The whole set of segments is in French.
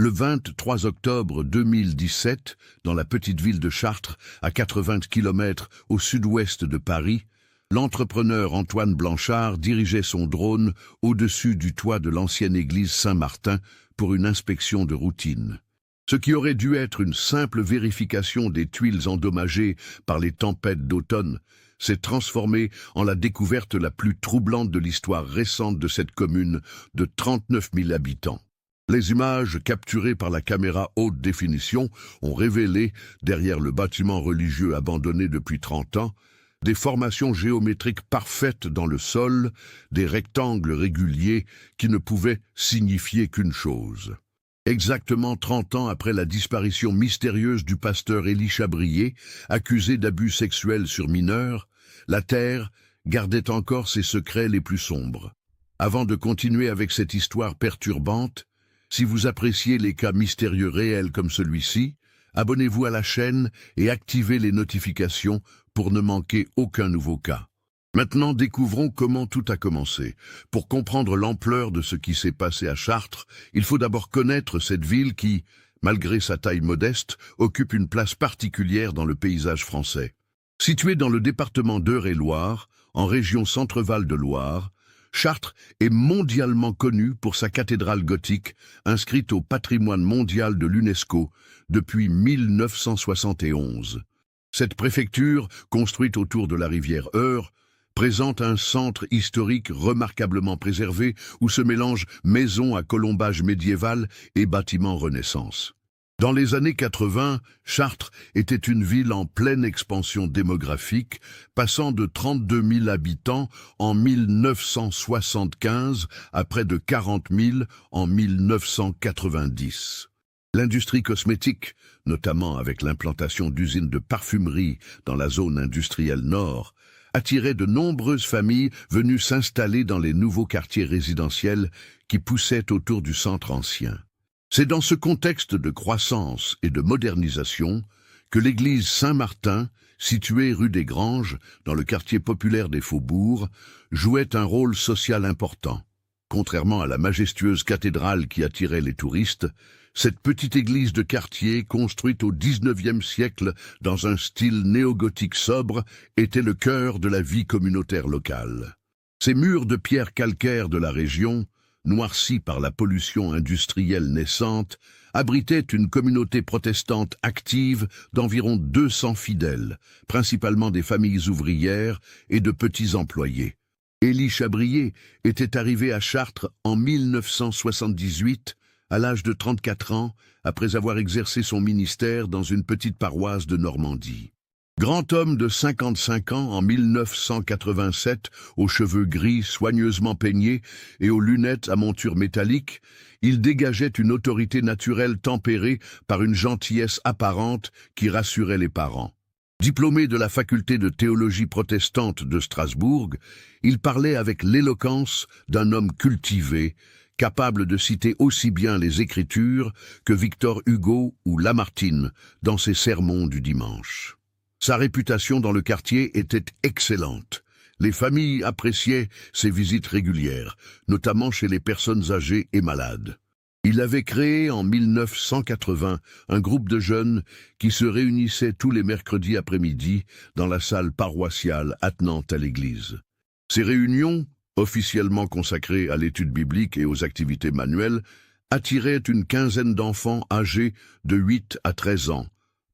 Le 23 octobre 2017, dans la petite ville de Chartres, à 80 km au sud-ouest de Paris, l'entrepreneur Antoine Blanchard dirigeait son drone au-dessus du toit de l'ancienne église Saint-Martin pour une inspection de routine. Ce qui aurait dû être une simple vérification des tuiles endommagées par les tempêtes d'automne s'est transformé en la découverte la plus troublante de l'histoire récente de cette commune de 39 000 habitants. Les images capturées par la caméra haute définition ont révélé, derrière le bâtiment religieux abandonné depuis 30 ans, des formations géométriques parfaites dans le sol, des rectangles réguliers qui ne pouvaient signifier qu'une chose. Exactement 30 ans après la disparition mystérieuse du pasteur Élie Chabrier, accusé d'abus sexuels sur mineurs, la Terre gardait encore ses secrets les plus sombres. Avant de continuer avec cette histoire perturbante, si vous appréciez les cas mystérieux réels comme celui-ci, abonnez-vous à la chaîne et activez les notifications pour ne manquer aucun nouveau cas. Maintenant, découvrons comment tout a commencé. Pour comprendre l'ampleur de ce qui s'est passé à Chartres, il faut d'abord connaître cette ville qui, malgré sa taille modeste, occupe une place particulière dans le paysage français. Située dans le département d'Eure-et-Loir, en région Centre-Val de Loire, Chartres est mondialement connue pour sa cathédrale gothique, inscrite au patrimoine mondial de l'UNESCO depuis 1971. Cette préfecture, construite autour de la rivière Eure, présente un centre historique remarquablement préservé où se mélangent maisons à colombage médiéval et bâtiments Renaissance. Dans les années 80, Chartres était une ville en pleine expansion démographique, passant de 32 000 habitants en 1975 à près de 40 000 en 1990. L'industrie cosmétique, notamment avec l'implantation d'usines de parfumerie dans la zone industrielle nord, attirait de nombreuses familles venues s'installer dans les nouveaux quartiers résidentiels qui poussaient autour du centre ancien. C'est dans ce contexte de croissance et de modernisation que l'église Saint-Martin, située rue des Granges, dans le quartier populaire des Faubourgs, jouait un rôle social important. Contrairement à la majestueuse cathédrale qui attirait les touristes, cette petite église de quartier, construite au XIXe siècle dans un style néo-gothique sobre, était le cœur de la vie communautaire locale. Ces murs de pierre calcaire de la région, noircis par la pollution industrielle naissante, abritait une communauté protestante active d'environ 200 fidèles, principalement des familles ouvrières et de petits employés. Élie Chabrier était arrivé à Chartres en 1978, à l'âge de 34 ans, après avoir exercé son ministère dans une petite paroisse de Normandie. Grand homme de 55 ans en 1987, aux cheveux gris soigneusement peignés et aux lunettes à monture métallique, il dégageait une autorité naturelle tempérée par une gentillesse apparente qui rassurait les parents. Diplômé de la faculté de théologie protestante de Strasbourg, il parlait avec l'éloquence d'un homme cultivé, capable de citer aussi bien les Écritures que Victor Hugo ou Lamartine dans ses sermons du dimanche. Sa réputation dans le quartier était excellente. Les familles appréciaient ses visites régulières, notamment chez les personnes âgées et malades. Il avait créé en 1980 un groupe de jeunes qui se réunissaient tous les mercredis après-midi dans la salle paroissiale attenant à l'église. Ces réunions, officiellement consacrées à l'étude biblique et aux activités manuelles, attiraient une quinzaine d'enfants âgés de 8 à 13 ans,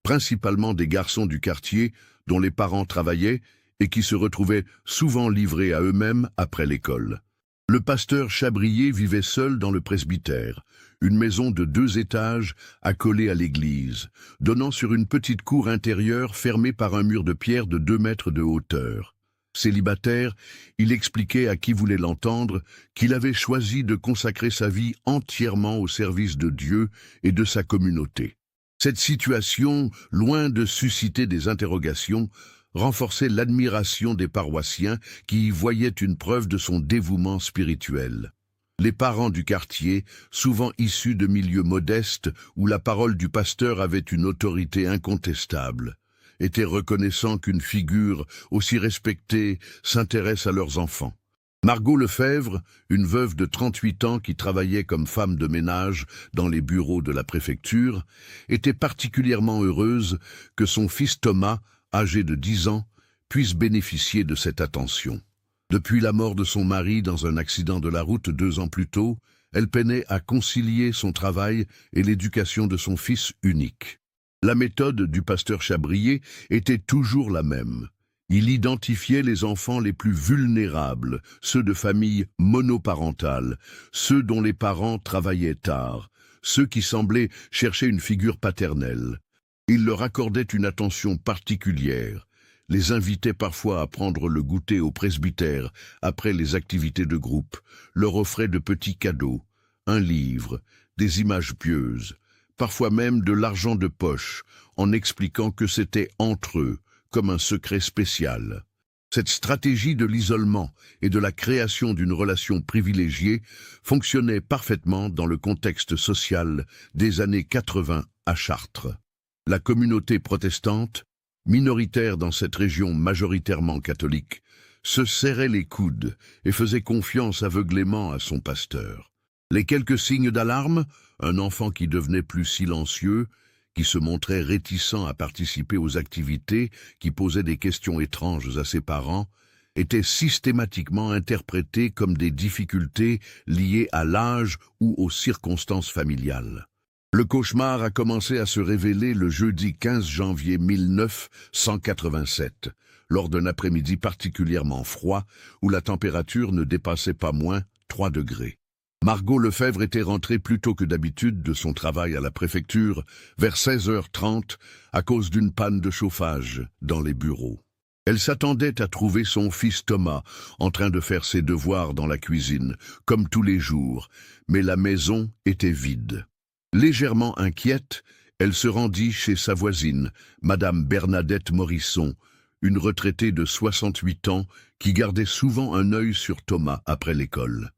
principalement des garçons du quartier dont les parents travaillaient et qui se retrouvaient souvent livrés à eux-mêmes après l'école. Le pasteur Chabrier vivait seul dans le presbytère, une maison de 2 étages accolée à l'église, donnant sur une petite cour intérieure fermée par un mur de pierre de 2 mètres de hauteur. Célibataire, il expliquait à qui voulait l'entendre qu'il avait choisi de consacrer sa vie entièrement au service de Dieu et de sa communauté. Cette situation, loin de susciter des interrogations, renforçait l'admiration des paroissiens qui y voyaient une preuve de son dévouement spirituel. Les parents du quartier, souvent issus de milieux modestes où la parole du pasteur avait une autorité incontestable, étaient reconnaissants qu'une figure aussi respectée s'intéresse à leurs enfants. Margot Lefebvre, une veuve de 38 ans qui travaillait comme femme de ménage dans les bureaux de la préfecture, était particulièrement heureuse que son fils Thomas, âgé de 10 ans, puisse bénéficier de cette attention. Depuis la mort de son mari dans un accident de la route 2 ans plus tôt, elle peinait à concilier son travail et l'éducation de son fils unique. La méthode du pasteur Chabrier était toujours la même. Il identifiait les enfants les plus vulnérables, ceux de familles monoparentales, ceux dont les parents travaillaient tard, ceux qui semblaient chercher une figure paternelle. Il leur accordait une attention particulière, les invitait parfois à prendre le goûter au presbytère après les activités de groupe, leur offrait de petits cadeaux, un livre, des images pieuses, parfois même de l'argent de poche, en expliquant que c'était entre eux, comme un secret spécial. Cette stratégie de l'isolement et de la création d'une relation privilégiée fonctionnait parfaitement dans le contexte social des années 80 à Chartres. La communauté protestante, minoritaire dans cette région majoritairement catholique, se serrait les coudes et faisait confiance aveuglément à son pasteur. Les quelques signes d'alarme, un enfant qui devenait plus silencieux, qui se montrait réticent à participer aux activités, qui posait des questions étranges à ses parents, étaient systématiquement interprétés comme des difficultés liées à l'âge ou aux circonstances familiales. Le cauchemar a commencé à se révéler le jeudi 15 janvier 1987, lors d'un après-midi particulièrement froid où la température ne dépassait pas moins 3 degrés. Margot Lefebvre était rentrée plus tôt que d'habitude de son travail à la préfecture, vers 16h30, à cause d'une panne de chauffage dans les bureaux. Elle s'attendait à trouver son fils Thomas en train de faire ses devoirs dans la cuisine, comme tous les jours, mais la maison était vide. Légèrement inquiète, elle se rendit chez sa voisine, Madame Bernadette Morisson, une retraitée de 68 ans qui gardait souvent un œil sur Thomas après l'école.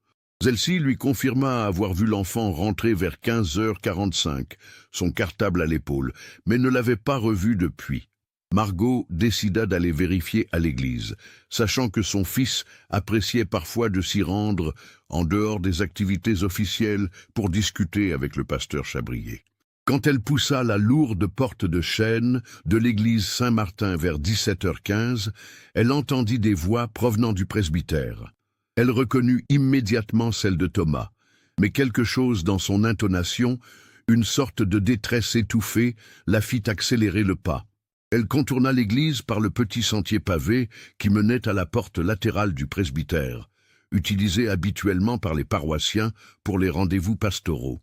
Celle-ci lui confirma avoir vu l'enfant rentrer vers 15h45, son cartable à l'épaule, mais ne l'avait pas revu depuis. Margot décida d'aller vérifier à l'église, sachant que son fils appréciait parfois de s'y rendre en dehors des activités officielles pour discuter avec le pasteur Chabrier. Quand elle poussa la lourde porte de chêne de l'église Saint-Martin vers 17h15, elle entendit des voix provenant du presbytère. Elle reconnut immédiatement celle de Thomas, mais quelque chose dans son intonation, une sorte de détresse étouffée, la fit accélérer le pas. Elle contourna l'église par le petit sentier pavé qui menait à la porte latérale du presbytère, utilisée habituellement par les paroissiens pour les rendez-vous pastoraux.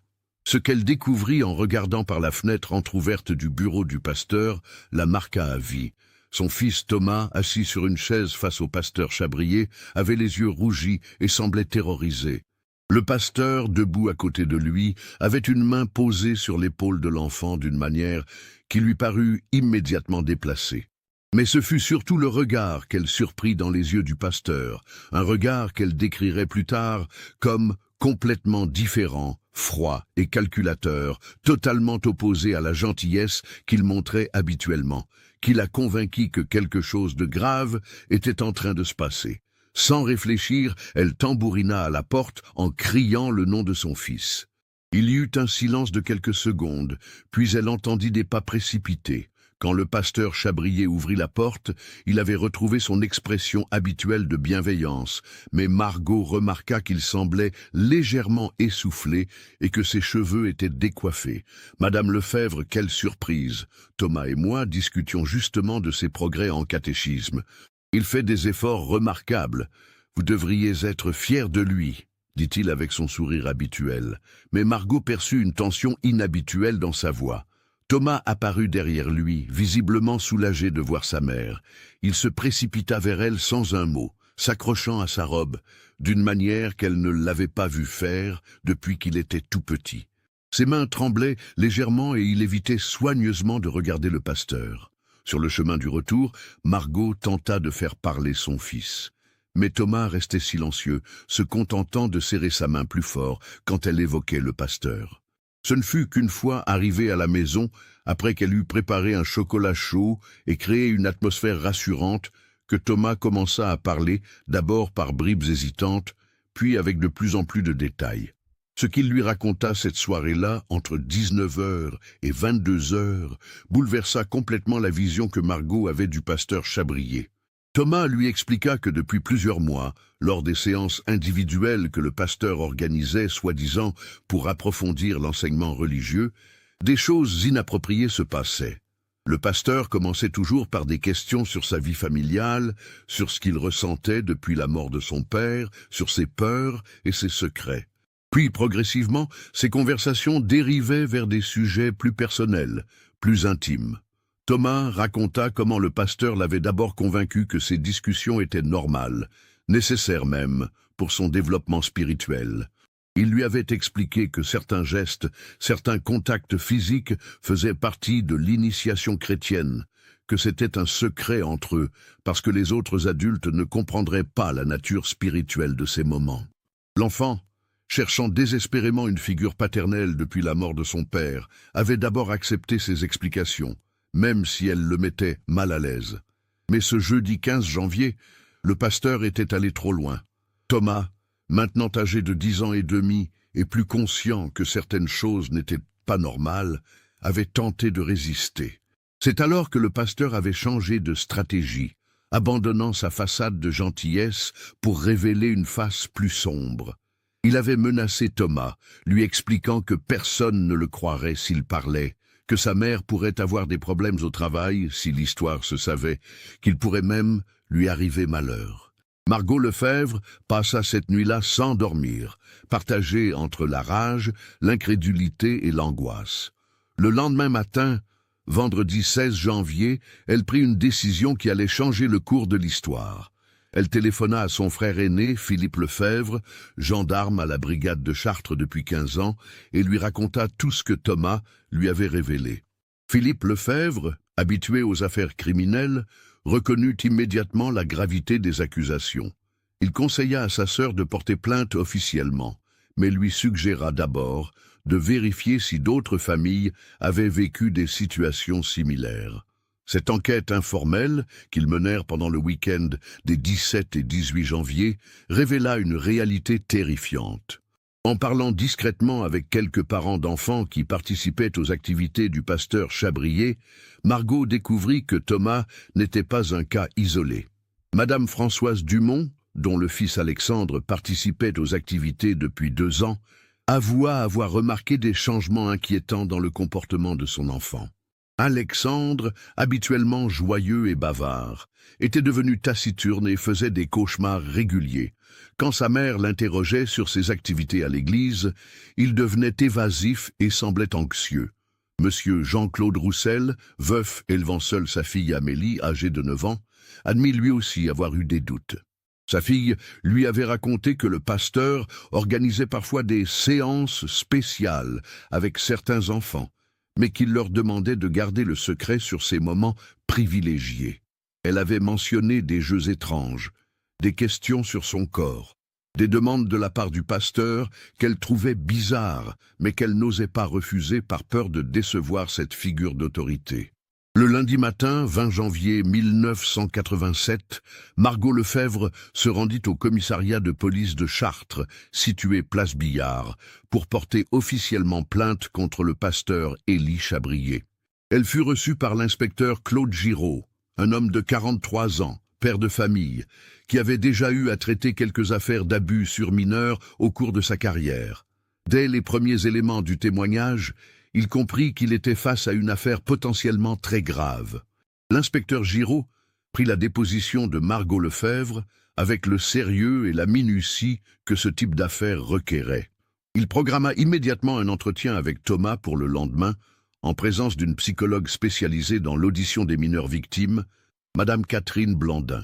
Ce qu'elle découvrit en regardant par la fenêtre entr'ouverte du bureau du pasteur la marqua à vie. Son fils Thomas, assis sur une chaise face au pasteur Chabrier, avait les yeux rougis et semblait terrorisé. Le pasteur, debout à côté de lui, avait une main posée sur l'épaule de l'enfant d'une manière qui lui parut immédiatement déplacée. Mais ce fut surtout le regard qu'elle surprit dans les yeux du pasteur, un regard qu'elle décrirait plus tard comme complètement différent, froid et calculateur, totalement opposé à la gentillesse qu'il montrait habituellement, qui la convainquit que quelque chose de grave était en train de se passer. Sans réfléchir, elle tambourina à la porte en criant le nom de son fils. Il y eut un silence de quelques secondes, puis elle entendit des pas précipités. Quand le pasteur Chabrier ouvrit la porte, il avait retrouvé son expression habituelle de bienveillance, mais Margot remarqua qu'il semblait légèrement essoufflé et que ses cheveux étaient décoiffés. « Madame Lefebvre, quelle surprise! Thomas et moi discutions justement de ses progrès en catéchisme. Il fait des efforts remarquables. Vous devriez être fière de lui, dit-il avec son sourire habituel. Mais Margot perçut une tension inhabituelle dans sa voix. Thomas apparut derrière lui, visiblement soulagé de voir sa mère. Il se précipita vers elle sans un mot, s'accrochant à sa robe, d'une manière qu'elle ne l'avait pas vu faire depuis qu'il était tout petit. Ses mains tremblaient légèrement et il évitait soigneusement de regarder le pasteur. Sur le chemin du retour, Margot tenta de faire parler son fils. Mais Thomas restait silencieux, se contentant de serrer sa main plus fort quand elle évoquait le pasteur. Ce ne fut qu'une fois arrivée à la maison, après qu'elle eut préparé un chocolat chaud et créé une atmosphère rassurante, que Thomas commença à parler, d'abord par bribes hésitantes, puis avec de plus en plus de détails. Ce qu'il lui raconta cette soirée-là, entre 19 heures et 22 heures, bouleversa complètement la vision que Margot avait du pasteur Chabrier. Thomas lui expliqua que depuis plusieurs mois, lors des séances individuelles que le pasteur organisait, soi-disant pour approfondir l'enseignement religieux, des choses inappropriées se passaient. Le pasteur commençait toujours par des questions sur sa vie familiale, sur ce qu'il ressentait depuis la mort de son père, sur ses peurs et ses secrets. Puis, progressivement, ces conversations dérivaient vers des sujets plus personnels, plus intimes. Thomas raconta comment le pasteur l'avait d'abord convaincu que ces discussions étaient normales, nécessaires même, pour son développement spirituel. Il lui avait expliqué que certains gestes, certains contacts physiques faisaient partie de l'initiation chrétienne, que c'était un secret entre eux, parce que les autres adultes ne comprendraient pas la nature spirituelle de ces moments. L'enfant, cherchant désespérément une figure paternelle depuis la mort de son père, avait d'abord accepté ces explications, même si elles le mettaient mal à l'aise. Mais ce jeudi 15 janvier, le pasteur était allé trop loin. Thomas, maintenant âgé de 10 ans et demi et plus conscient que certaines choses n'étaient pas normales, avait tenté de résister. C'est alors que le pasteur avait changé de stratégie, abandonnant sa façade de gentillesse pour révéler une face plus sombre. Il avait menacé Thomas, lui expliquant que personne ne le croirait s'il parlait, que sa mère pourrait avoir des problèmes au travail si l'histoire se savait, qu'il pourrait même lui arriver malheur. Margot Lefebvre passa cette nuit-là sans dormir, partagée entre la rage, l'incrédulité et l'angoisse. Le lendemain matin, vendredi 16 janvier, elle prit une décision qui allait changer le cours de l'histoire. Elle téléphona à son frère aîné, Philippe Lefebvre, gendarme à la brigade de Chartres depuis 15 ans, et lui raconta tout ce que Thomas lui avait révélé. Philippe Lefebvre, habitué aux affaires criminelles, reconnut immédiatement la gravité des accusations. Il conseilla à sa sœur de porter plainte officiellement, mais lui suggéra d'abord de vérifier si d'autres familles avaient vécu des situations similaires. Cette enquête informelle, qu'ils menèrent pendant le week-end des 17 et 18 janvier, révéla une réalité terrifiante. En parlant discrètement avec quelques parents d'enfants qui participaient aux activités du pasteur Chabrier, Margot découvrit que Thomas n'était pas un cas isolé. Madame Françoise Dumont, dont le fils Alexandre participait aux activités depuis 2 ans, avoua avoir remarqué des changements inquiétants dans le comportement de son enfant. Alexandre, habituellement joyeux et bavard, était devenu taciturne et faisait des cauchemars réguliers. Quand sa mère l'interrogeait sur ses activités à l'église, il devenait évasif et semblait anxieux. Monsieur Jean-Claude Roussel, veuf élevant seul sa fille Amélie, âgée de 9 ans, admit lui aussi avoir eu des doutes. Sa fille lui avait raconté que le pasteur organisait parfois des séances spéciales avec certains enfants, mais qu'il leur demandait de garder le secret sur ces moments privilégiés. Elle avait mentionné des jeux étranges, des questions sur son corps, des demandes de la part du pasteur qu'elle trouvait bizarres, mais qu'elle n'osait pas refuser par peur de décevoir cette figure d'autorité. Le lundi matin, 20 janvier 1987, Margot Lefebvre se rendit au commissariat de police de Chartres, situé place Billard, pour porter officiellement plainte contre le pasteur Élie Chabrier. Elle fut reçue par l'inspecteur Claude Giraud, un homme de 43 ans, père de famille, qui avait déjà eu à traiter quelques affaires d'abus sur mineurs au cours de sa carrière. Dès les premiers éléments du témoignage, il comprit qu'il était face à une affaire potentiellement très grave. L'inspecteur Giraud prit la déposition de Margot Lefebvre avec le sérieux et la minutie que ce type d'affaire requérait. Il programma immédiatement un entretien avec Thomas pour le lendemain, en présence d'une psychologue spécialisée dans l'audition des mineurs victimes, Madame Catherine Blandin.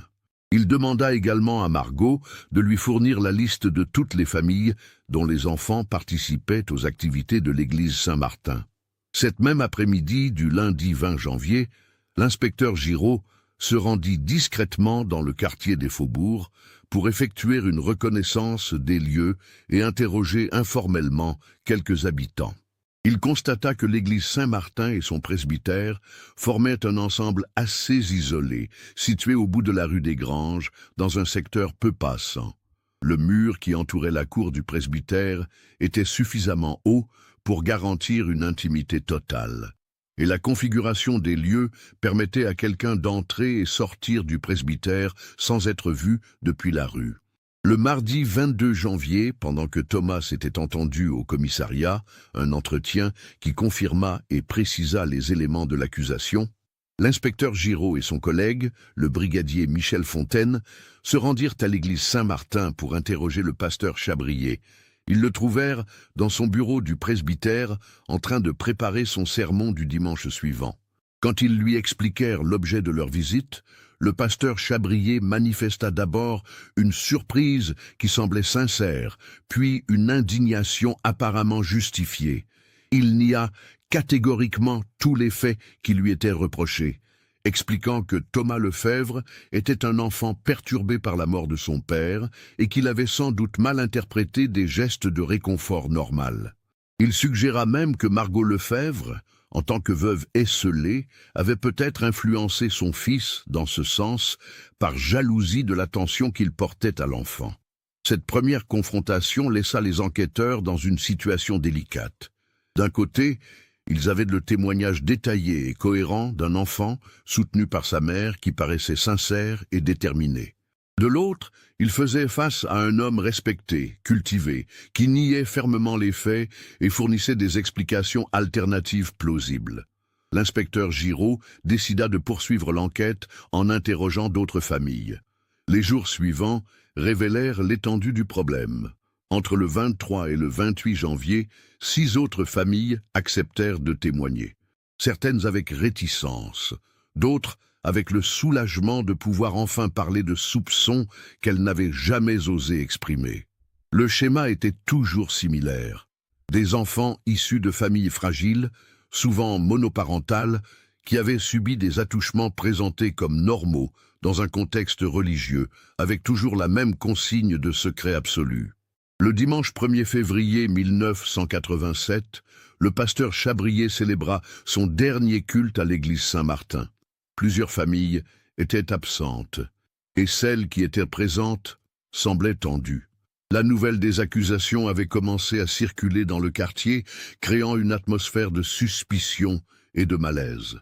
Il demanda également à Margot de lui fournir la liste de toutes les familles dont les enfants participaient aux activités de l'église Saint-Martin. Cette même après-midi du lundi 20 janvier, l'inspecteur Giraud se rendit discrètement dans le quartier des Faubourgs pour effectuer une reconnaissance des lieux et interroger informellement quelques habitants. Il constata que l'église Saint-Martin et son presbytère formaient un ensemble assez isolé, situé au bout de la rue des Granges, dans un secteur peu passant. Le mur qui entourait la cour du presbytère était suffisamment haut pour garantir une intimité totale. Et la configuration des lieux permettait à quelqu'un d'entrer et sortir du presbytère sans être vu depuis la rue. Le mardi 22 janvier, pendant que Thomas s'était entendu au commissariat, un entretien qui confirma et précisa les éléments de l'accusation, l'inspecteur Giraud et son collègue, le brigadier Michel Fontaine, se rendirent à l'église Saint-Martin pour interroger le pasteur Chabrier. Ils le trouvèrent dans son bureau du presbytère en train de préparer son sermon du dimanche suivant. Quand ils lui expliquèrent l'objet de leur visite, le pasteur Chabrier manifesta d'abord une surprise qui semblait sincère, puis une indignation apparemment justifiée. Il nia catégoriquement tous les faits qui lui étaient reprochés, expliquant que Thomas Lefèvre était un enfant perturbé par la mort de son père et qu'il avait sans doute mal interprété des gestes de réconfort normal. Il suggéra même que Margot Lefèvre, en tant que veuve esseulée, avait peut-être influencé son fils, dans ce sens, par jalousie de l'attention qu'il portait à l'enfant. Cette première confrontation laissa les enquêteurs dans une situation délicate. D'un côté, ils avaient le témoignage détaillé et cohérent d'un enfant soutenu par sa mère qui paraissait sincère et déterminé. De l'autre, il faisait face à un homme respecté, cultivé, qui niait fermement les faits et fournissait des explications alternatives plausibles. L'inspecteur Giraud décida de poursuivre l'enquête en interrogeant d'autres familles. Les jours suivants révélèrent l'étendue du problème. Entre le 23 et le 28 janvier, 6 autres familles acceptèrent de témoigner. Certaines avec réticence, d'autres avec le soulagement de pouvoir enfin parler de soupçons qu'elles n'avaient jamais osé exprimer. Le schéma était toujours similaire. Des enfants issus de familles fragiles, souvent monoparentales, qui avaient subi des attouchements présentés comme normaux dans un contexte religieux, avec toujours la même consigne de secret absolu. Le dimanche 1er février 1987, le pasteur Chabrier célébra son dernier culte à l'église Saint-Martin. Plusieurs familles étaient absentes, et celles qui étaient présentes semblaient tendues. La nouvelle des accusations avait commencé à circuler dans le quartier, créant une atmosphère de suspicion et de malaise.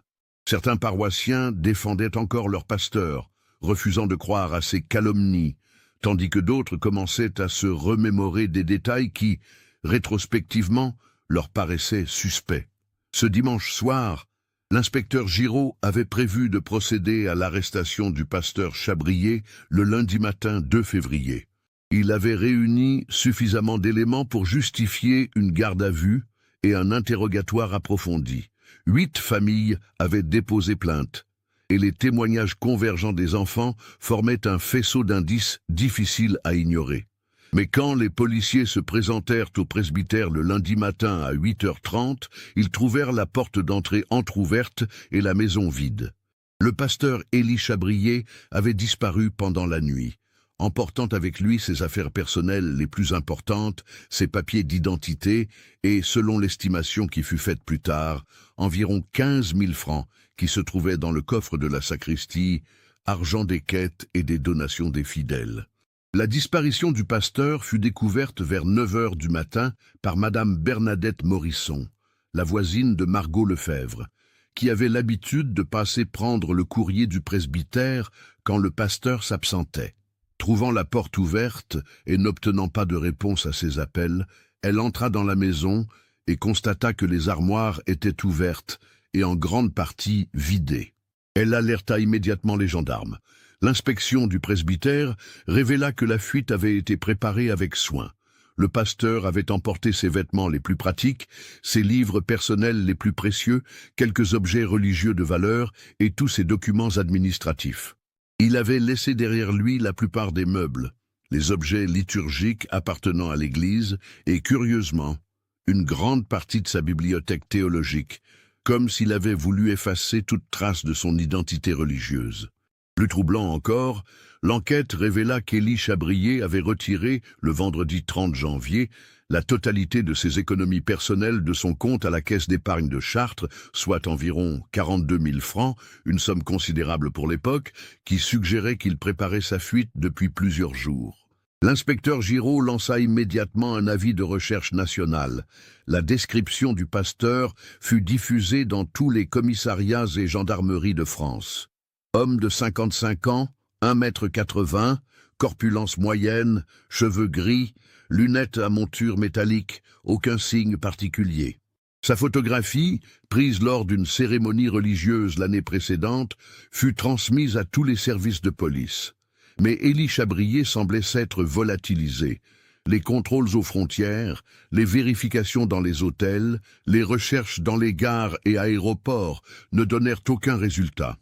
Certains paroissiens défendaient encore leur pasteur, refusant de croire à ses calomnies, tandis que d'autres commençaient à se remémorer des détails qui, rétrospectivement, leur paraissaient suspects. Ce dimanche soir, l'inspecteur Giraud avait prévu de procéder à l'arrestation du pasteur Chabrier le lundi matin 2 février. Il avait réuni suffisamment d'éléments pour justifier une garde à vue et un interrogatoire approfondi. 8 familles avaient déposé plainte, et les témoignages convergents des enfants formaient un faisceau d'indices difficiles à ignorer. Mais quand les policiers se présentèrent au presbytère le lundi matin à 8h30, ils trouvèrent la porte d'entrée entr'ouverte et la maison vide. Le pasteur Élie Chabrier avait disparu pendant la nuit, emportant avec lui ses affaires personnelles les plus importantes, ses papiers d'identité et, selon l'estimation qui fut faite plus tard, environ 15 000 francs qui se trouvaient dans le coffre de la sacristie, argent des quêtes et des donations des fidèles. La disparition du pasteur fut découverte vers 9h du matin par Madame Bernadette Morisson, la voisine de Margot Lefèvre, qui avait l'habitude de passer prendre le courrier du presbytère quand le pasteur s'absentait. Trouvant la porte ouverte et n'obtenant pas de réponse à ses appels, elle entra dans la maison et constata que les armoires étaient ouvertes et en grande partie vidées. Elle alerta immédiatement les gendarmes. L'inspection du presbytère révéla que la fuite avait été préparée avec soin. Le pasteur avait emporté ses vêtements les plus pratiques, ses livres personnels les plus précieux, quelques objets religieux de valeur et tous ses documents administratifs. Il avait laissé derrière lui la plupart des meubles, les objets liturgiques appartenant à l'Église et, curieusement, une grande partie de sa bibliothèque théologique, comme s'il avait voulu effacer toute trace de son identité religieuse. Plus troublant encore, l'enquête révéla qu'Élie Chabrier avait retiré, le vendredi 30 janvier, la totalité de ses économies personnelles de son compte à la caisse d'épargne de Chartres, soit environ 42 000 francs, une somme considérable pour l'époque, qui suggérait qu'il préparait sa fuite depuis plusieurs jours. L'inspecteur Giraud lança immédiatement un avis de recherche nationale. La description du pasteur fut diffusée dans tous les commissariats et gendarmeries de France. Homme de 55 ans, 1,80 m, corpulence moyenne, cheveux gris, lunettes à monture métallique, aucun signe particulier. Sa photographie, prise lors d'une cérémonie religieuse l'année précédente, fut transmise à tous les services de police. Mais Élie Chabrier semblait s'être volatilisé. Les contrôles aux frontières, les vérifications dans les hôtels, les recherches dans les gares et aéroports ne donnèrent aucun résultat.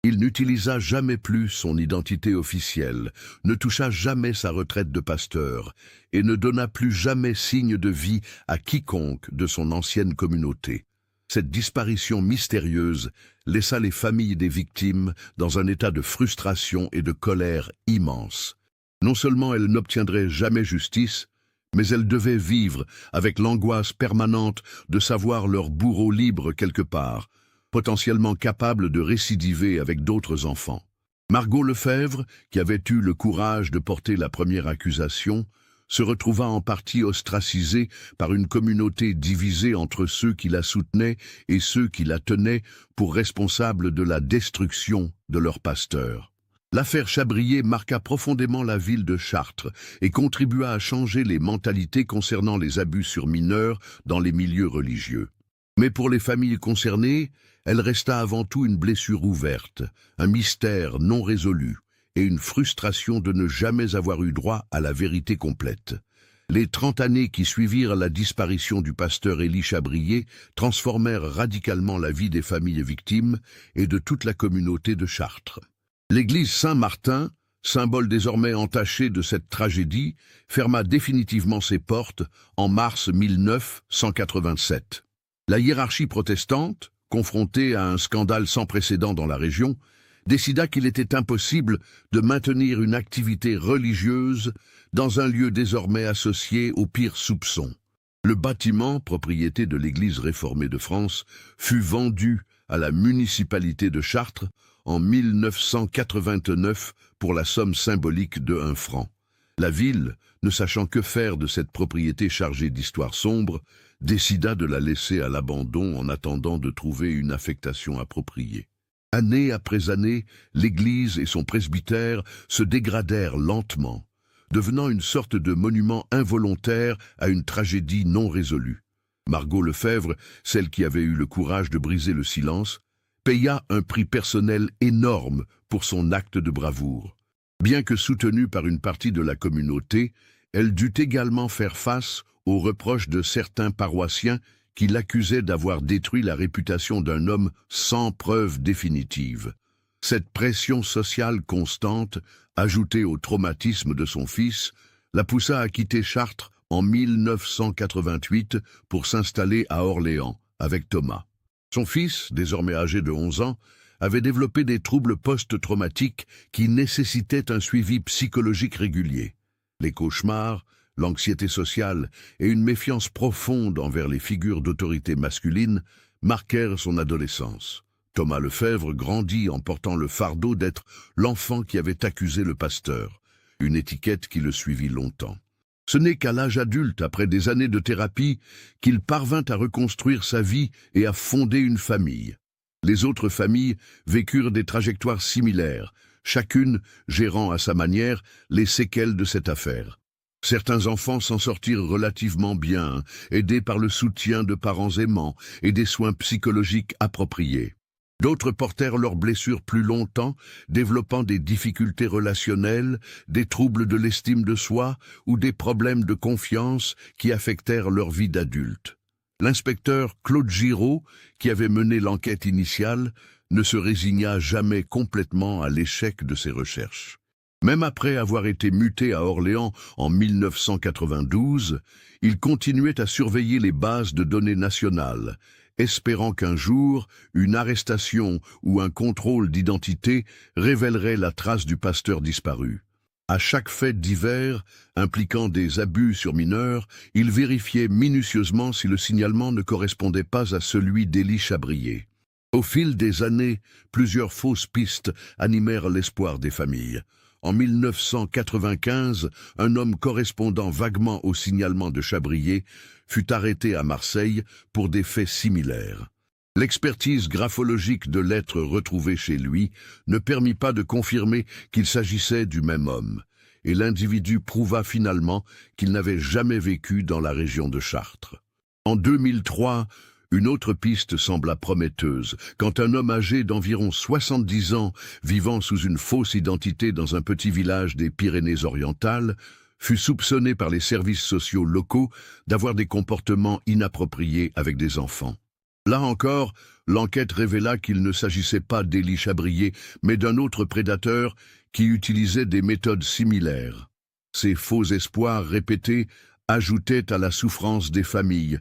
Il n'utilisa jamais plus son identité officielle, ne toucha jamais sa retraite de pasteur et ne donna plus jamais signe de vie à quiconque de son ancienne communauté. Cette disparition mystérieuse laissa les familles des victimes dans un état de frustration et de colère immense. Non seulement elles n'obtiendraient jamais justice, mais elles devaient vivre avec l'angoisse permanente de savoir leur bourreau libre quelque part, potentiellement capable de récidiver avec d'autres enfants. Margot Lefebvre, qui avait eu le courage de porter la première accusation, se retrouva en partie ostracisée par une communauté divisée entre ceux qui la soutenaient et ceux qui la tenaient pour responsable de la destruction de leur pasteur. L'affaire Chabrier marqua profondément la ville de Chartres et contribua à changer les mentalités concernant les abus sur mineurs dans les milieux religieux. Mais pour les familles concernées, elle resta avant tout une blessure ouverte, un mystère non résolu et une frustration de ne jamais avoir eu droit à la vérité complète. Les 30 années qui suivirent la disparition du pasteur Élie Chabrier transformèrent radicalement la vie des familles victimes et de toute la communauté de Chartres. L'église Saint-Martin, symbole désormais entaché de cette tragédie, ferma définitivement ses portes en mars 1987. La hiérarchie protestante, confrontée à un scandale sans précédent dans la région, décida qu'il était impossible de maintenir une activité religieuse dans un lieu désormais associé aux pires soupçons. Le bâtiment, propriété de l'Église réformée de France, fut vendu à la municipalité de Chartres en 1989 pour la somme symbolique de 1 franc. La ville, ne sachant que faire de cette propriété chargée d'histoires sombres, décida de la laisser à l'abandon en attendant de trouver une affectation appropriée. Année après année, l'église et son presbytère se dégradèrent lentement, devenant une sorte de monument involontaire à une tragédie non résolue. Margot Lefebvre, celle qui avait eu le courage de briser le silence, paya un prix personnel énorme pour son acte de bravoure. Bien que soutenue par une partie de la communauté, elle dut également faire face aux reproches de certains paroissiens qui l'accusaient d'avoir détruit la réputation d'un homme sans preuve définitive. Cette pression sociale constante, ajoutée au traumatisme de son fils, la poussa à quitter Chartres en 1988 pour s'installer à Orléans avec Thomas. Son fils, désormais âgé de 11 ans, avait développé des troubles post-traumatiques qui nécessitaient un suivi psychologique régulier. Les cauchemars, l'anxiété sociale et une méfiance profonde envers les figures d'autorité masculine marquèrent son adolescence. Thomas Lefebvre grandit en portant le fardeau d'être l'enfant qui avait accusé le pasteur, une étiquette qui le suivit longtemps. Ce n'est qu'à l'âge adulte, après des années de thérapie, qu'il parvint à reconstruire sa vie et à fonder une famille. Les autres familles vécurent des trajectoires similaires, chacune gérant à sa manière les séquelles de cette affaire. Certains enfants s'en sortirent relativement bien, aidés par le soutien de parents aimants et des soins psychologiques appropriés. D'autres portèrent leurs blessures plus longtemps, développant des difficultés relationnelles, des troubles de l'estime de soi ou des problèmes de confiance qui affectèrent leur vie d'adulte. L'inspecteur Claude Giraud, qui avait mené l'enquête initiale, ne se résigna jamais complètement à l'échec de ses recherches. Même après avoir été muté à Orléans en 1992, il continuait à surveiller les bases de données nationales, espérant qu'un jour, une arrestation ou un contrôle d'identité révélerait la trace du pasteur disparu. À chaque fête divers, impliquant des abus sur mineurs, il vérifiait minutieusement si le signalement ne correspondait pas à celui d'Élie Chabrier. Au fil des années, plusieurs fausses pistes animèrent l'espoir des familles. En 1995, un homme correspondant vaguement au signalement de Chabrier fut arrêté à Marseille pour des faits similaires. L'expertise graphologique de lettres retrouvées chez lui ne permit pas de confirmer qu'il s'agissait du même homme, et l'individu prouva finalement qu'il n'avait jamais vécu dans la région de Chartres. En 2003, une autre piste sembla prometteuse, quand un homme âgé d'environ 70 ans, vivant sous une fausse identité dans un petit village des Pyrénées-Orientales, fut soupçonné par les services sociaux locaux d'avoir des comportements inappropriés avec des enfants. Là encore, l'enquête révéla qu'il ne s'agissait pas d'Élie Chabrier, mais d'un autre prédateur qui utilisait des méthodes similaires. Ces faux espoirs répétés ajoutaient à la souffrance des familles,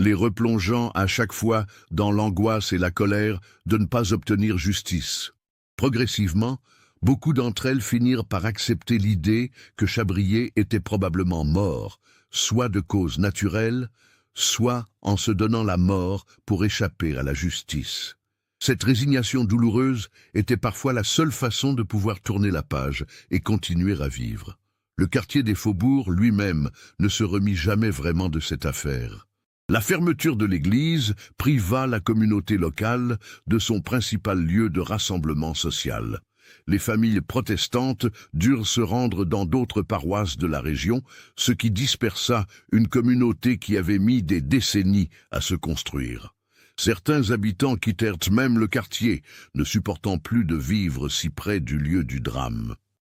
les replongeant à chaque fois dans l'angoisse et la colère de ne pas obtenir justice. Progressivement, beaucoup d'entre elles finirent par accepter l'idée que Chabrier était probablement mort, soit de cause naturelle, soit en se donnant la mort pour échapper à la justice. Cette résignation douloureuse était parfois la seule façon de pouvoir tourner la page et continuer à vivre. Le quartier des Faubourgs lui-même ne se remit jamais vraiment de cette affaire. La fermeture de l'église priva la communauté locale de son principal lieu de rassemblement social. Les familles protestantes durent se rendre dans d'autres paroisses de la région, ce qui dispersa une communauté qui avait mis des décennies à se construire. Certains habitants quittèrent même le quartier, ne supportant plus de vivre si près du lieu du drame.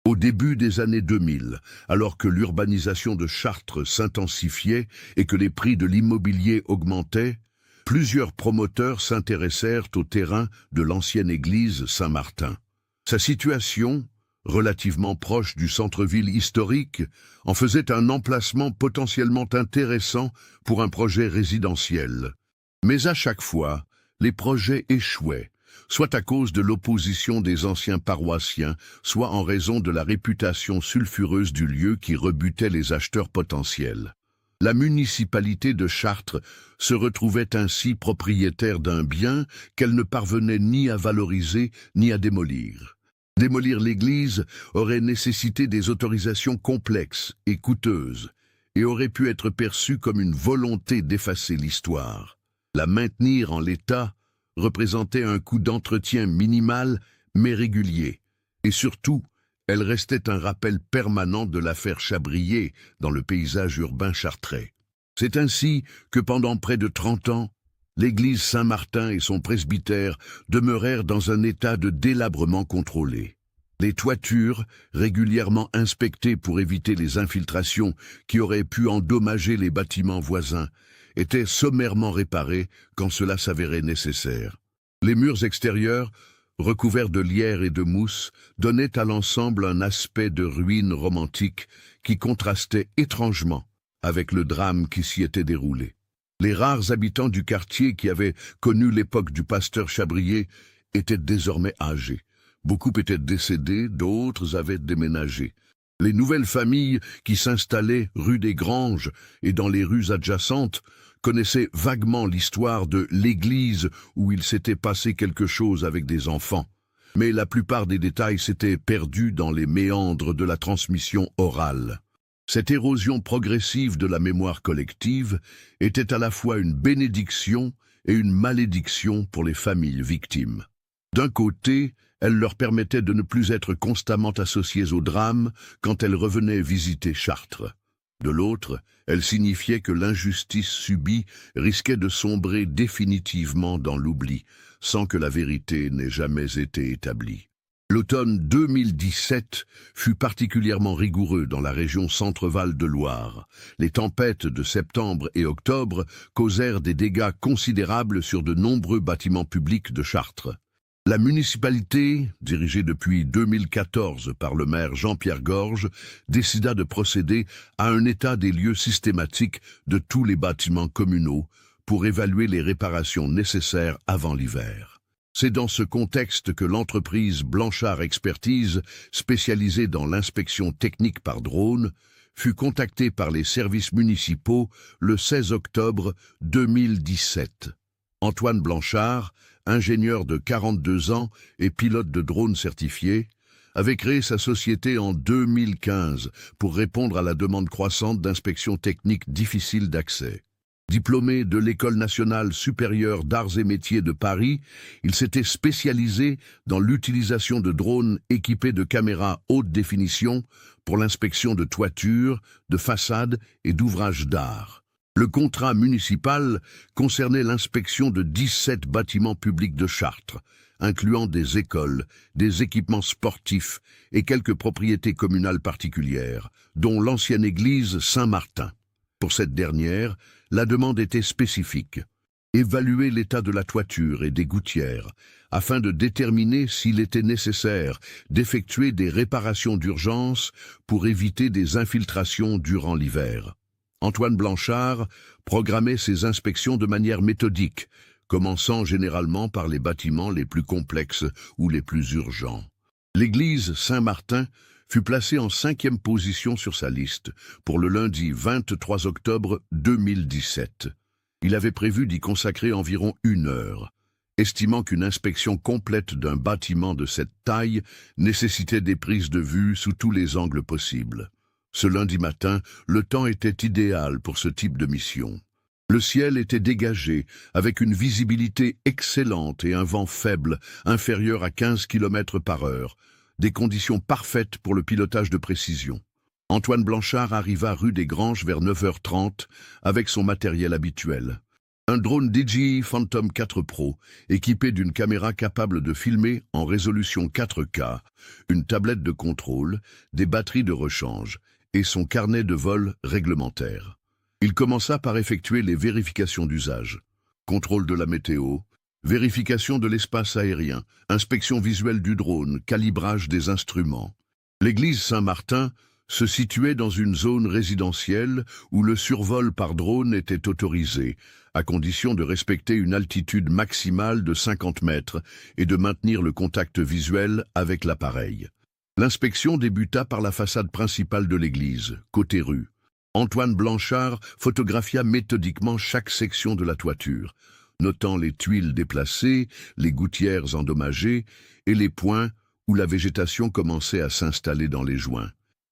Au début des années 2000, alors que l'urbanisation de Chartres s'intensifiait et que les prix de l'immobilier augmentaient, plusieurs promoteurs s'intéressèrent au terrain de l'ancienne église Saint-Martin. Sa situation, relativement proche du centre-ville historique, en faisait un emplacement potentiellement intéressant pour un projet résidentiel. Mais à chaque fois, les projets échouaient, soit à cause de l'opposition des anciens paroissiens, soit en raison de la réputation sulfureuse du lieu qui rebutait les acheteurs potentiels. La municipalité de Chartres se retrouvait ainsi propriétaire d'un bien qu'elle ne parvenait ni à valoriser ni à démolir. Démolir l'église aurait nécessité des autorisations complexes et coûteuses, et aurait pu être perçue comme une volonté d'effacer l'histoire. La maintenir en l'état représentait un coût d'entretien minimal mais régulier, et surtout, elle restait un rappel permanent de l'affaire Chabrier dans le paysage urbain chartrais. C'est ainsi que pendant près de 30 ans, l'église Saint-Martin et son presbytère demeurèrent dans un état de délabrement contrôlé. Les toitures, régulièrement inspectées pour éviter les infiltrations qui auraient pu endommager les bâtiments voisins, étaient sommairement réparées quand cela s'avérait nécessaire. Les murs extérieurs, recouverts de lierre et de mousse, donnaient à l'ensemble un aspect de ruine romantique qui contrastait étrangement avec le drame qui s'y était déroulé. Les rares habitants du quartier qui avaient connu l'époque du pasteur Chabrier étaient désormais âgés. Beaucoup étaient décédés, d'autres avaient déménagé. Les nouvelles familles qui s'installaient rue des Granges et dans les rues adjacentes connaissaient vaguement l'histoire de l'église où il s'était passé quelque chose avec des enfants. Mais la plupart des détails s'étaient perdus dans les méandres de la transmission orale. Cette érosion progressive de la mémoire collective était à la fois une bénédiction et une malédiction pour les familles victimes. D'un côté, elle leur permettait de ne plus être constamment associées au drame quand elles revenaient visiter Chartres. De l'autre, elle signifiait que l'injustice subie risquait de sombrer définitivement dans l'oubli, sans que la vérité n'ait jamais été établie. L'automne 2017 fut particulièrement rigoureux dans la région Centre-Val de Loire. Les tempêtes de septembre et octobre causèrent des dégâts considérables sur de nombreux bâtiments publics de Chartres. La municipalité, dirigée depuis 2014 par le maire Jean-Pierre Gorge, décida de procéder à un état des lieux systématique de tous les bâtiments communaux pour évaluer les réparations nécessaires avant l'hiver. C'est dans ce contexte que l'entreprise Blanchard Expertise, spécialisée dans l'inspection technique par drone, fut contactée par les services municipaux le 16 octobre 2017. Antoine Blanchard, ingénieur de 42 ans et pilote de drone certifié, avait créé sa société en 2015 pour répondre à la demande croissante d'inspection technique difficile d'accès. Diplômé de l'École nationale supérieure d'arts et métiers de Paris, il s'était spécialisé dans l'utilisation de drones équipés de caméras haute définition pour l'inspection de toitures, de façades et d'ouvrages d'art. Le contrat municipal concernait l'inspection de 17 bâtiments publics de Chartres, incluant des écoles, des équipements sportifs et quelques propriétés communales particulières, dont l'ancienne église Saint-Martin. Pour cette dernière, la demande était spécifique. Évaluer l'état de la toiture et des gouttières, afin de déterminer s'il était nécessaire d'effectuer des réparations d'urgence pour éviter des infiltrations durant l'hiver. Antoine Blanchard programmait ses inspections de manière méthodique, commençant généralement par les bâtiments les plus complexes ou les plus urgents. L'église Saint-Martin fut placée en 5e position sur sa liste pour le lundi 23 octobre 2017. Il avait prévu d'y consacrer environ 1 heure, estimant qu'une inspection complète d'un bâtiment de cette taille nécessitait des prises de vue sous tous les angles possibles. Ce lundi matin, le temps était idéal pour ce type de mission. Le ciel était dégagé, avec une visibilité excellente et un vent faible, inférieur à 15 km par heure, des conditions parfaites pour le pilotage de précision. Antoine Blanchard arriva rue des Granges vers 9h30 avec son matériel habituel. Un drone DJI Phantom 4 Pro, équipé d'une caméra capable de filmer en résolution 4K, une tablette de contrôle, des batteries de rechange et son carnet de vol réglementaire. Il commença par effectuer les vérifications d'usage. Contrôle de la météo, vérification de l'espace aérien, inspection visuelle du drone, calibrage des instruments. L'église Saint-Martin se situait dans une zone résidentielle où le survol par drone était autorisé, à condition de respecter une altitude maximale de 50 mètres et de maintenir le contact visuel avec l'appareil. L'inspection débuta par la façade principale de l'église, côté rue. Antoine Blanchard photographia méthodiquement chaque section de la toiture, notant les tuiles déplacées, les gouttières endommagées et les points où la végétation commençait à s'installer dans les joints.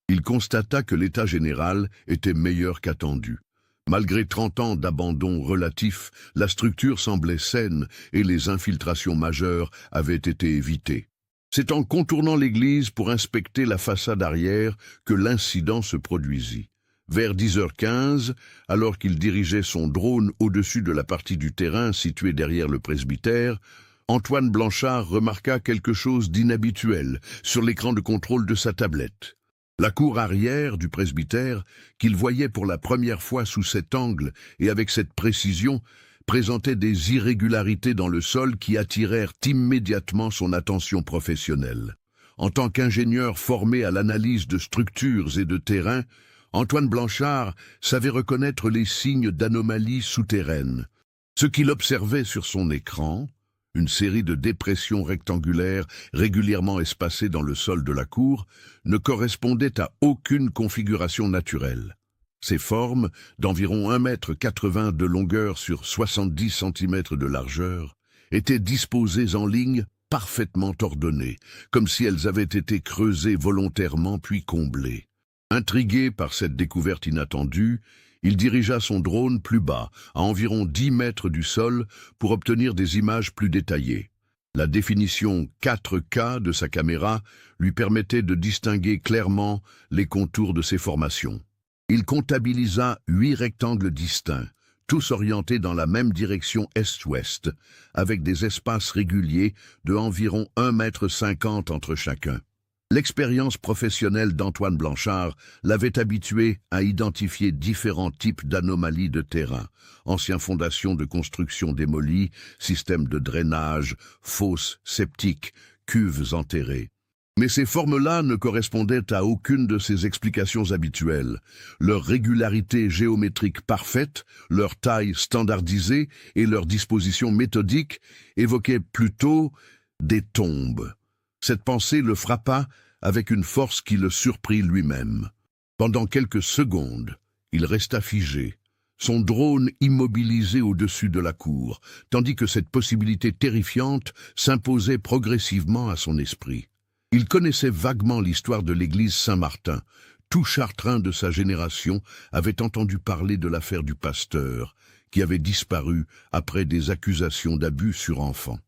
Il constata que l'état général était meilleur qu'attendu. Malgré 30 ans d'abandon relatif, la structure semblait saine et les infiltrations majeures avaient été évitées. C'est en contournant l'église pour inspecter la façade arrière que l'incident se produisit. Vers 10h15, alors qu'il dirigeait son drone au-dessus de la partie du terrain située derrière le presbytère, Antoine Blanchard remarqua quelque chose d'inhabituel sur l'écran de contrôle de sa tablette. La cour arrière du presbytère, qu'il voyait pour la première fois sous cet angle et avec cette précision, présentait des irrégularités dans le sol qui attirèrent immédiatement son attention professionnelle. En tant qu'ingénieur formé à l'analyse de structures et de terrain, Antoine Blanchard savait reconnaître les signes d'anomalies souterraines. Ce qu'il observait sur son écran, une série de dépressions rectangulaires régulièrement espacées dans le sol de la cour, ne correspondait à aucune configuration naturelle. Ces formes, d'environ 1,80 m de longueur sur 70 cm de largeur, étaient disposées en ligne parfaitement ordonnées, comme si elles avaient été creusées volontairement puis comblées. Intrigué par cette découverte inattendue, il dirigea son drone plus bas, à environ 10 mètres du sol, pour obtenir des images plus détaillées. La définition 4K de sa caméra lui permettait de distinguer clairement les contours de ces formations. Il comptabilisa 8 rectangles distincts, tous orientés dans la même direction est-ouest, avec des espaces réguliers de environ 1,50 m entre chacun. L'expérience professionnelle d'Antoine Blanchard l'avait habitué à identifier différents types d'anomalies de terrain, anciennes fondations de construction démolies, systèmes de drainage, fosses septiques, cuves enterrées. Mais ces formes-là ne correspondaient à aucune de ces explications habituelles. Leur régularité géométrique parfaite, leur taille standardisée et leur disposition méthodique évoquaient plutôt des tombes. Cette pensée le frappa avec une force qui le surprit lui-même. Pendant quelques secondes, il resta figé, son drone immobilisé au-dessus de la cour, tandis que cette possibilité terrifiante s'imposait progressivement à son esprit. Il connaissait vaguement l'histoire de l'église Saint-Martin. Tout Chartrain de sa génération avait entendu parler de l'affaire du pasteur, qui avait disparu après des accusations d'abus sur enfants.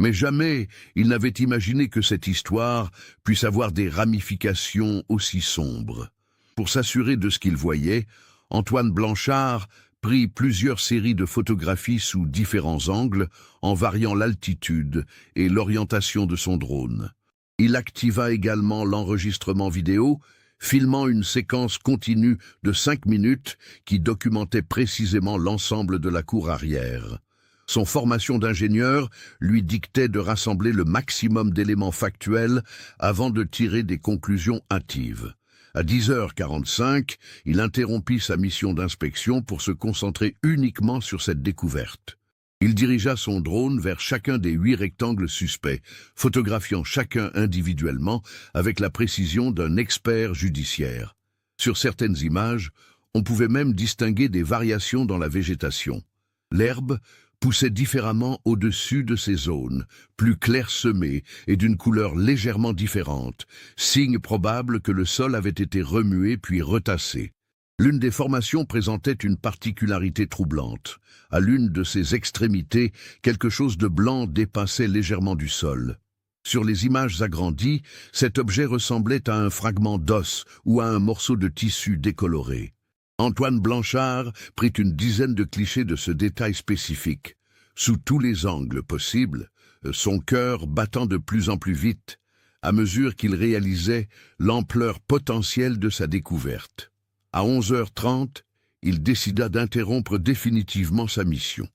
Mais jamais il n'avait imaginé que cette histoire puisse avoir des ramifications aussi sombres. Pour s'assurer de ce qu'il voyait, Antoine Blanchard prit plusieurs séries de photographies sous différents angles, en variant l'altitude et l'orientation de son drone. Il activa également l'enregistrement vidéo, filmant une séquence continue de 5 minutes qui documentait précisément l'ensemble de la cour arrière. Son formation d'ingénieur lui dictait de rassembler le maximum d'éléments factuels avant de tirer des conclusions hâtives. À 10h45, il interrompit sa mission d'inspection pour se concentrer uniquement sur cette découverte. Il dirigea son drone vers chacun des 8 rectangles suspects, photographiant chacun individuellement avec la précision d'un expert judiciaire. Sur certaines images, on pouvait même distinguer des variations dans la végétation. L'herbe poussait différemment au-dessus de ces zones, plus clairsemées et d'une couleur légèrement différente, signe probable que le sol avait été remué puis retassé. L'une des formations présentait une particularité troublante. À l'une de ses extrémités, quelque chose de blanc dépassait légèrement du sol. Sur les images agrandies, cet objet ressemblait à un fragment d'os ou à un morceau de tissu décoloré. Antoine Blanchard prit une dizaine de clichés de ce détail spécifique. Sous tous les angles possibles, son cœur battant de plus en plus vite, à mesure qu'il réalisait l'ampleur potentielle de sa découverte. À 11h30, il décida d'interrompre définitivement sa mission.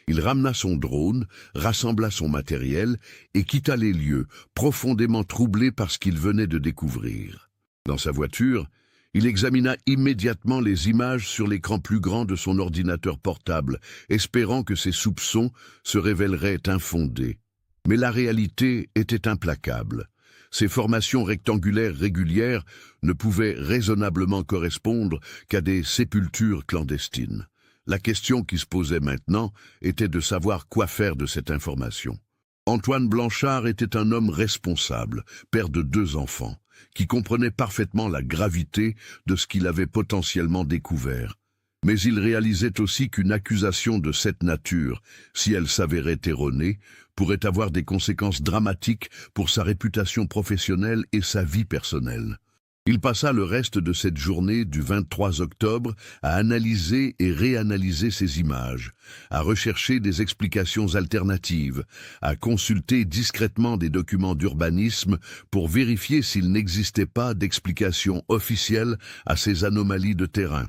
Il ramena son drone, rassembla son matériel et quitta les lieux, profondément troublé par ce qu'il venait de découvrir. Dans sa voiture, il examina immédiatement les images sur l'écran plus grand de son ordinateur portable, espérant que ses soupçons se révéleraient infondés. Mais la réalité était implacable. Ces formations rectangulaires régulières ne pouvaient raisonnablement correspondre qu'à des sépultures clandestines. La question qui se posait maintenant était de savoir quoi faire de cette information. Antoine Blanchard était un homme responsable, père de 2 enfants, qui comprenait parfaitement la gravité de ce qu'il avait potentiellement découvert. Mais il réalisait aussi qu'une accusation de cette nature, si elle s'avérait erronée, pourrait avoir des conséquences dramatiques pour sa réputation professionnelle et sa vie personnelle. Il passa le reste de cette journée du 23 octobre à analyser et réanalyser ces images, à rechercher des explications alternatives, à consulter discrètement des documents d'urbanisme pour vérifier s'il n'existait pas d'explication officielle à ces anomalies de terrain.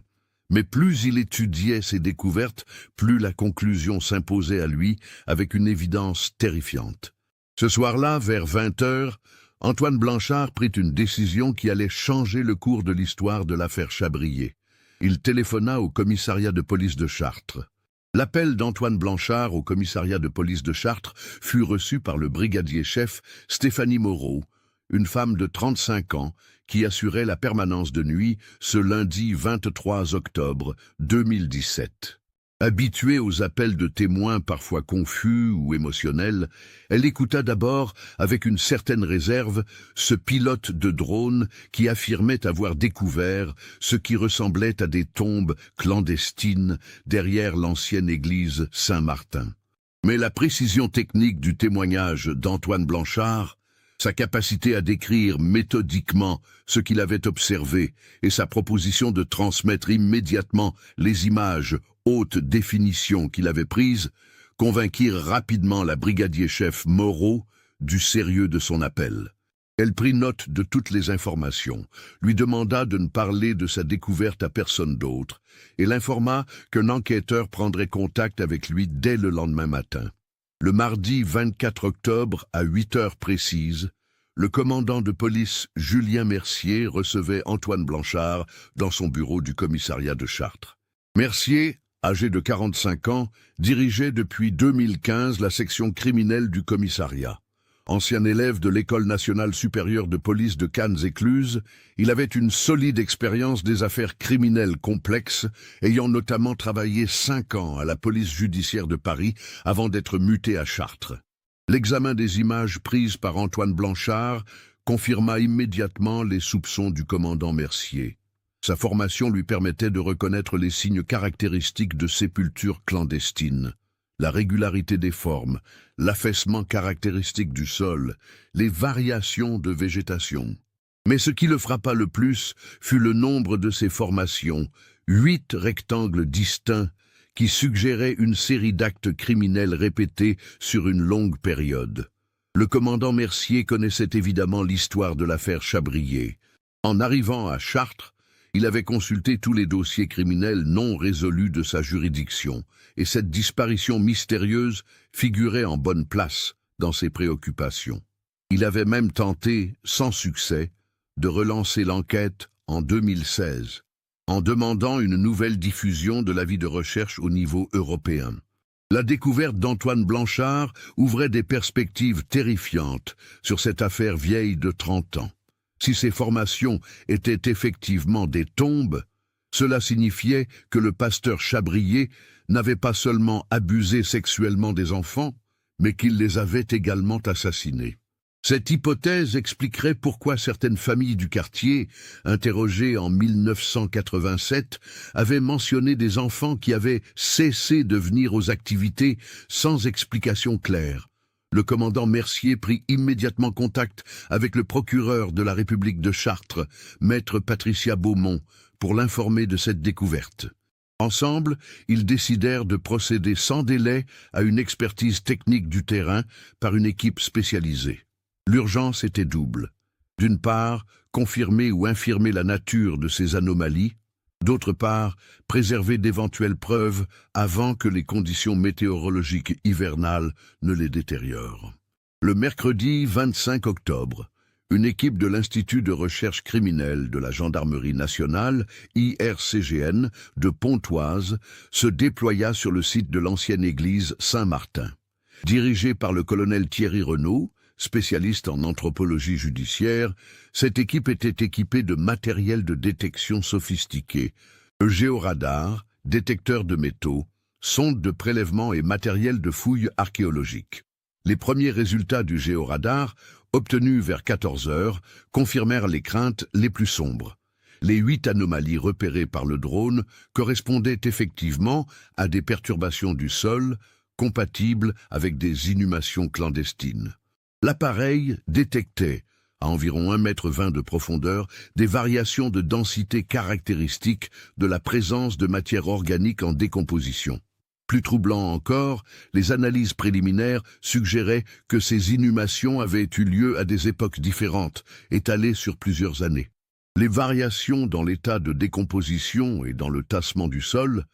Mais plus il étudiait ces découvertes, plus la conclusion s'imposait à lui avec une évidence terrifiante. Ce soir-là, vers 20h, Antoine Blanchard prit une décision qui allait changer le cours de l'histoire de l'affaire Chabrier. Il téléphona au commissariat de police de Chartres. L'appel d'Antoine Blanchard au commissariat de police de Chartres fut reçu par le brigadier-chef Stéphanie Moreau, une femme de 35 ans qui assurait la permanence de nuit ce lundi 23 octobre 2017. Habituée aux appels de témoins parfois confus ou émotionnels, elle écouta d'abord avec une certaine réserve ce pilote de drone qui affirmait avoir découvert ce qui ressemblait à des tombes clandestines derrière l'ancienne église Saint-Martin. Mais la précision technique du témoignage d'Antoine Blanchard, sa capacité à décrire méthodiquement ce qu'il avait observé et sa proposition de transmettre immédiatement les images haute définition qu'il avait prises convainquirent rapidement la brigadier-chef Moreau du sérieux de son appel. Elle prit note de toutes les informations, lui demanda de ne parler de sa découverte à personne d'autre et l'informa qu'un enquêteur prendrait contact avec lui dès le lendemain matin. Le mardi 24 octobre, à 8 heures précises, Le commandant de police Julien Mercier recevait Antoine Blanchard dans son bureau du commissariat de Chartres. Mercier, âgé de 45 ans, dirigeait depuis 2015 la section criminelle du commissariat. Ancien élève de l'École nationale supérieure de police de Cannes-Écluse, il avait une solide expérience des affaires criminelles complexes, ayant notamment travaillé 5 ans à la police judiciaire de Paris avant d'être muté à Chartres. L'examen des images prises par Antoine Blanchard confirma immédiatement les soupçons du commandant Mercier. Sa formation lui permettait de reconnaître les signes caractéristiques de sépultures clandestines. La régularité des formes, l'affaissement caractéristique du sol, les variations de végétation. Mais ce qui le frappa le plus fut le nombre de ces formations, 8 rectangles distincts, qui suggéraient une série d'actes criminels répétés sur une longue période. Le commandant Mercier connaissait évidemment l'histoire de l'affaire Chabrier. En arrivant à Chartres, il avait consulté tous les dossiers criminels non résolus de sa juridiction, et cette disparition mystérieuse figurait en bonne place dans ses préoccupations. Il avait même tenté, sans succès, de relancer l'enquête en 2016, en demandant une nouvelle diffusion de l'avis de recherche au niveau européen. La découverte d'Antoine Blanchard ouvrait des perspectives terrifiantes sur cette affaire vieille de 30 ans. Si ces formations étaient effectivement des tombes, cela signifiait que le pasteur Chabrier n'avait pas seulement abusé sexuellement des enfants, mais qu'il les avait également assassinés. Cette hypothèse expliquerait pourquoi certaines familles du quartier, interrogées en 1987, avaient mentionné des enfants qui avaient cessé de venir aux activités sans explication claire. Le commandant Mercier prit immédiatement contact avec le procureur de la République de Chartres, maître Patricia Beaumont, pour l'informer de cette découverte. Ensemble, ils décidèrent de procéder sans délai à une expertise technique du terrain par une équipe spécialisée. L'urgence était double. D'une part, confirmer ou infirmer la nature de ces anomalies, d'autre part, préserver d'éventuelles preuves avant que les conditions météorologiques hivernales ne les détériorent. Le mercredi 25 octobre, une équipe de l'Institut de recherche criminelle de la Gendarmerie nationale, IRCGN, de Pontoise, se déploya sur le site de l'ancienne église Saint-Martin. Dirigée par le colonel Thierry Renaud, spécialiste en anthropologie judiciaire, cette équipe était équipée de matériel de détection sophistiqué, géoradar, détecteurs de métaux, sondes de prélèvement et matériel de fouilles archéologiques. Les premiers résultats du géoradar, obtenus vers 14 heures, confirmèrent les craintes les plus sombres. Les 8 anomalies repérées par le drone correspondaient effectivement à des perturbations du sol, compatibles avec des inhumations clandestines. L'appareil détectait, à environ 1,20 m de profondeur, des variations de densité caractéristiques de la présence de matière organique en décomposition. Plus troublant encore, les analyses préliminaires suggéraient que ces inhumations avaient eu lieu à des époques différentes, étalées sur plusieurs années. Les variations dans l'état de décomposition et dans le tassement du sol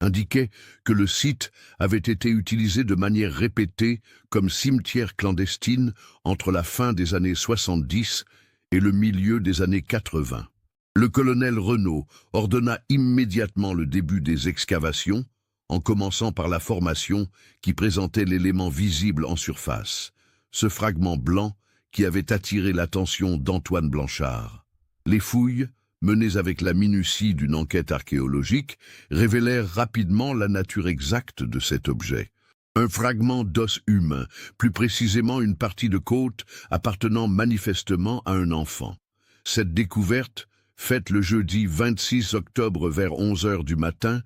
indiquaient que le site avait été utilisé de manière répétée comme cimetière clandestine entre la fin des années 70 et le milieu des années 80. Le colonel Renaud ordonna immédiatement le début des excavations, en commençant par la formation qui présentait l'élément visible en surface, ce fragment blanc qui avait attiré l'attention d'Antoine Blanchard. Les fouilles, menées avec la minutie d'une enquête archéologique, révélèrent rapidement la nature exacte de cet objet. Un fragment d'os humain, plus précisément une partie de côte appartenant manifestement à un enfant. Cette découverte, faite le jeudi 26 octobre vers 11 h du matin,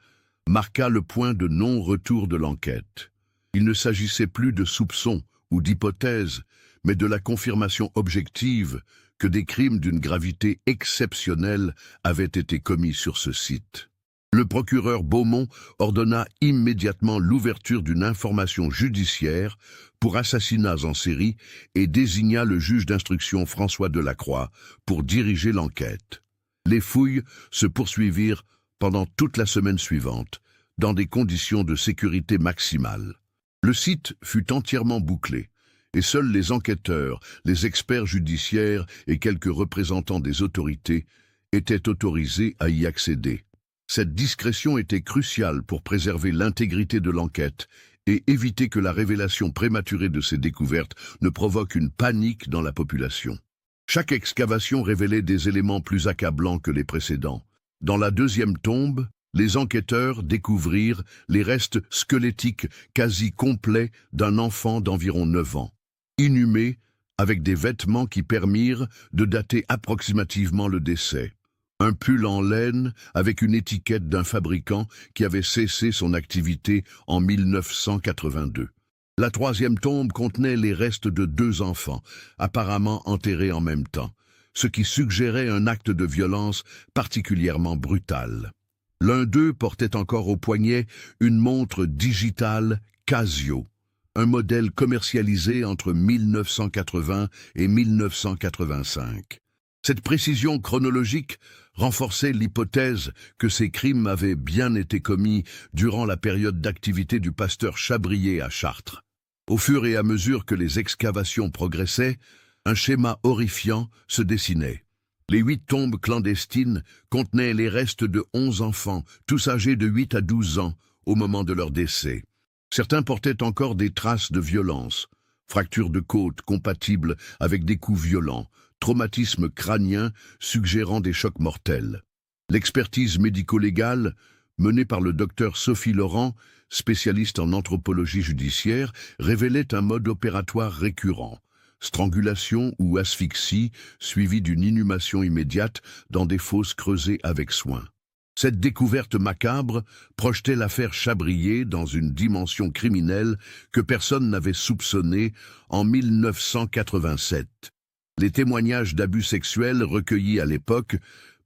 marqua le point de non-retour de l'enquête. Il ne s'agissait plus de soupçons ou d'hypothèses, mais de la confirmation objective que des crimes d'une gravité exceptionnelle avaient été commis sur ce site. Le procureur Beaumont ordonna immédiatement l'ouverture d'une information judiciaire pour assassinats en série et désigna le juge d'instruction François Delacroix pour diriger l'enquête. Les fouilles se poursuivirent pendant toute la semaine suivante, dans des conditions de sécurité maximale. Le site fut entièrement bouclé, et seuls les enquêteurs, les experts judiciaires et quelques représentants des autorités étaient autorisés à y accéder. Cette discrétion était cruciale pour préserver l'intégrité de l'enquête et éviter que la révélation prématurée de ces découvertes ne provoque une panique dans la population. Chaque excavation révélait des éléments plus accablants que les précédents. Dans la deuxième tombe, les enquêteurs découvrirent les restes squelettiques quasi complets d'un enfant d'environ 9 ans, inhumé avec des vêtements qui permirent de dater approximativement le décès. Un pull en laine avec une étiquette d'un fabricant qui avait cessé son activité en 1982. La troisième tombe contenait les restes de 2 enfants, apparemment enterrés en même temps, ce qui suggérait un acte de violence particulièrement brutal. L'un d'eux portait encore au poignet une montre digitale Casio, un modèle commercialisé entre 1980 et 1985. Cette précision chronologique renforçait l'hypothèse que ces crimes avaient bien été commis durant la période d'activité du pasteur Chabrier à Chartres. Au fur et à mesure que les excavations progressaient, un schéma horrifiant se dessinait. Les 8 tombes clandestines contenaient les restes de 11 enfants, tous âgés de 8 à 12 ans, au moment de leur décès. Certains portaient encore des traces de violence, fractures de côte compatibles avec des coups violents, traumatisme crânien suggérant des chocs mortels. L'expertise médico-légale, menée par le docteur Sophie Laurent, spécialiste en anthropologie judiciaire, révélait un mode opératoire récurrent: strangulation ou asphyxie, suivie d'une inhumation immédiate dans des fosses creusées avec soin. Cette découverte macabre projetait l'affaire Chabrier dans une dimension criminelle que personne n'avait soupçonnée en 1987. Les témoignages d'abus sexuels recueillis à l'époque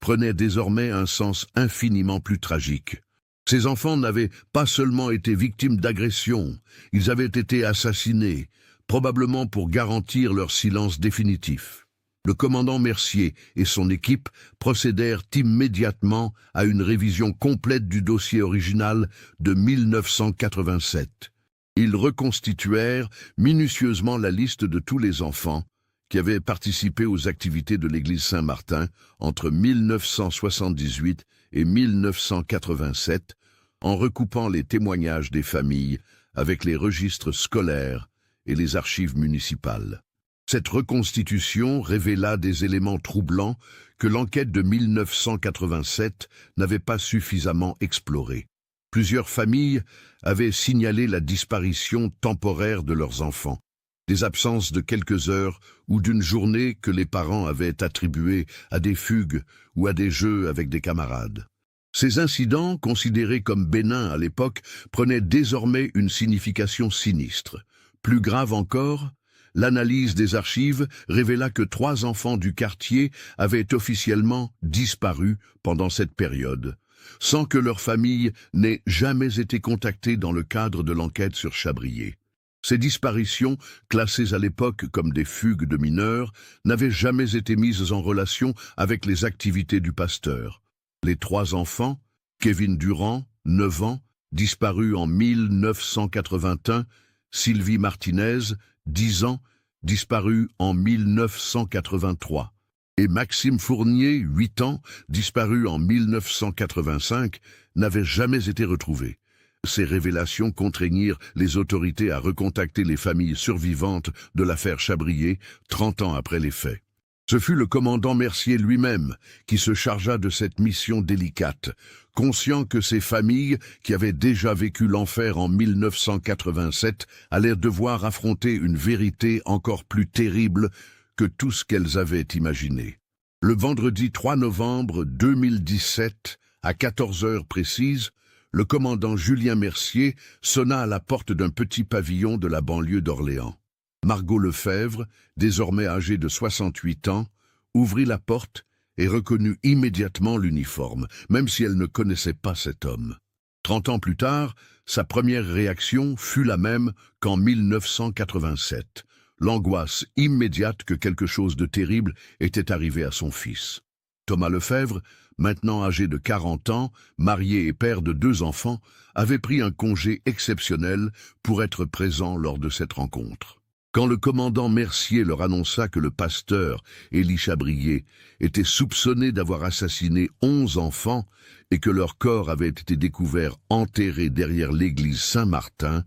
prenaient désormais un sens infiniment plus tragique. Ces enfants n'avaient pas seulement été victimes d'agressions, ils avaient été assassinés, probablement pour garantir leur silence définitif. Le commandant Mercier et son équipe procédèrent immédiatement à une révision complète du dossier original de 1987. Ils reconstituèrent minutieusement la liste de tous les enfants qui avaient participé aux activités de l'église Saint-Martin entre 1978 et 1987, en recoupant les témoignages des familles avec les registres scolaires et les archives municipales. Cette reconstitution révéla des éléments troublants que l'enquête de 1987 n'avait pas suffisamment explorés. Plusieurs familles avaient signalé la disparition temporaire de leurs enfants, des absences de quelques heures ou d'une journée que les parents avaient attribuées à des fugues ou à des jeux avec des camarades. Ces incidents, considérés comme bénins à l'époque, prenaient désormais une signification sinistre. Plus grave encore, l'analyse des archives révéla que 3 enfants du quartier avaient officiellement disparu pendant cette période, sans que leur famille n'ait jamais été contactée dans le cadre de l'enquête sur Chabrier. Ces disparitions, classées à l'époque comme des fugues de mineurs, n'avaient jamais été mises en relation avec les activités du pasteur. Les 3 enfants, Kevin Durand, 9 ans, disparu en 1981, Sylvie Martinez, 10 ans, disparu en 1983, et Maxime Fournier, 8 ans, disparu en 1985, n'avaient jamais été retrouvés. Ces révélations contraignirent les autorités à recontacter les familles survivantes de l'affaire Chabrier 30 ans après les faits. Ce fut le commandant Mercier lui-même qui se chargea de cette mission délicate, conscient que ces familles, qui avaient déjà vécu l'enfer en 1987, allaient devoir affronter une vérité encore plus terrible que tout ce qu'elles avaient imaginé. Le vendredi 3 novembre 2017, à 14 heures précises, le commandant Julien Mercier sonna à la porte d'un petit pavillon de la banlieue d'Orléans. Margot Lefebvre, désormais âgée de 68 ans, ouvrit la porte et reconnut immédiatement l'uniforme, même si elle ne connaissait pas cet homme. 30 ans plus tard, sa première réaction fut la même qu'en 1987, l'angoisse immédiate que quelque chose de terrible était arrivé à son fils. Thomas Lefebvre, maintenant âgé de 40 ans, marié et père de 2 enfants, avait pris un congé exceptionnel pour être présent lors de cette rencontre. Quand le commandant Mercier leur annonça que le pasteur, Élie Chabrier, était soupçonné d'avoir assassiné 11 enfants et que leur corps avait été découvert enterré derrière l'église Saint-Martin,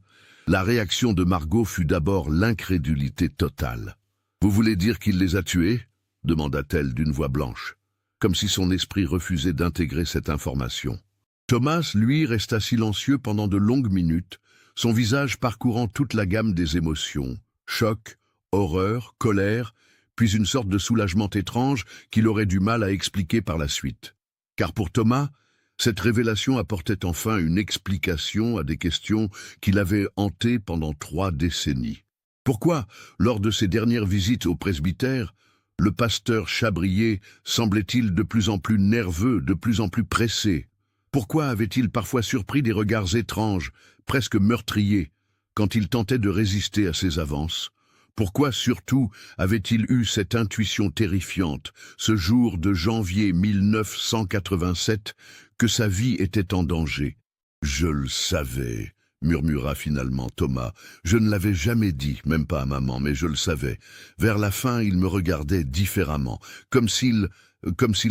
la réaction de Margot fut d'abord l'incrédulité totale. « Vous voulez dire qu'il les a tués ?» demanda-t-elle d'une voix blanche, comme si son esprit refusait d'intégrer cette information. Thomas, lui, resta silencieux pendant de longues minutes, son visage parcourant toute la gamme des émotions. Choc, horreur, colère, puis une sorte de soulagement étrange qu'il aurait du mal à expliquer par la suite. Car pour Thomas, cette révélation apportait enfin une explication à des questions qui l'avaient hanté pendant 3 décennies. Pourquoi, lors de ses dernières visites au presbytère, le pasteur Chabrier semblait-il de plus en plus nerveux, de plus en plus pressé? Pourquoi avait-il parfois surpris des regards étranges, presque meurtriers, quand il tentait de résister à ses avances? Pourquoi surtout avait-il eu cette intuition terrifiante, ce jour de janvier 1987, que sa vie était en danger? « Je le savais », murmura finalement Thomas. « Je ne l'avais jamais dit, même pas à maman, mais je le savais. Vers la fin, il me regardait différemment, comme s'il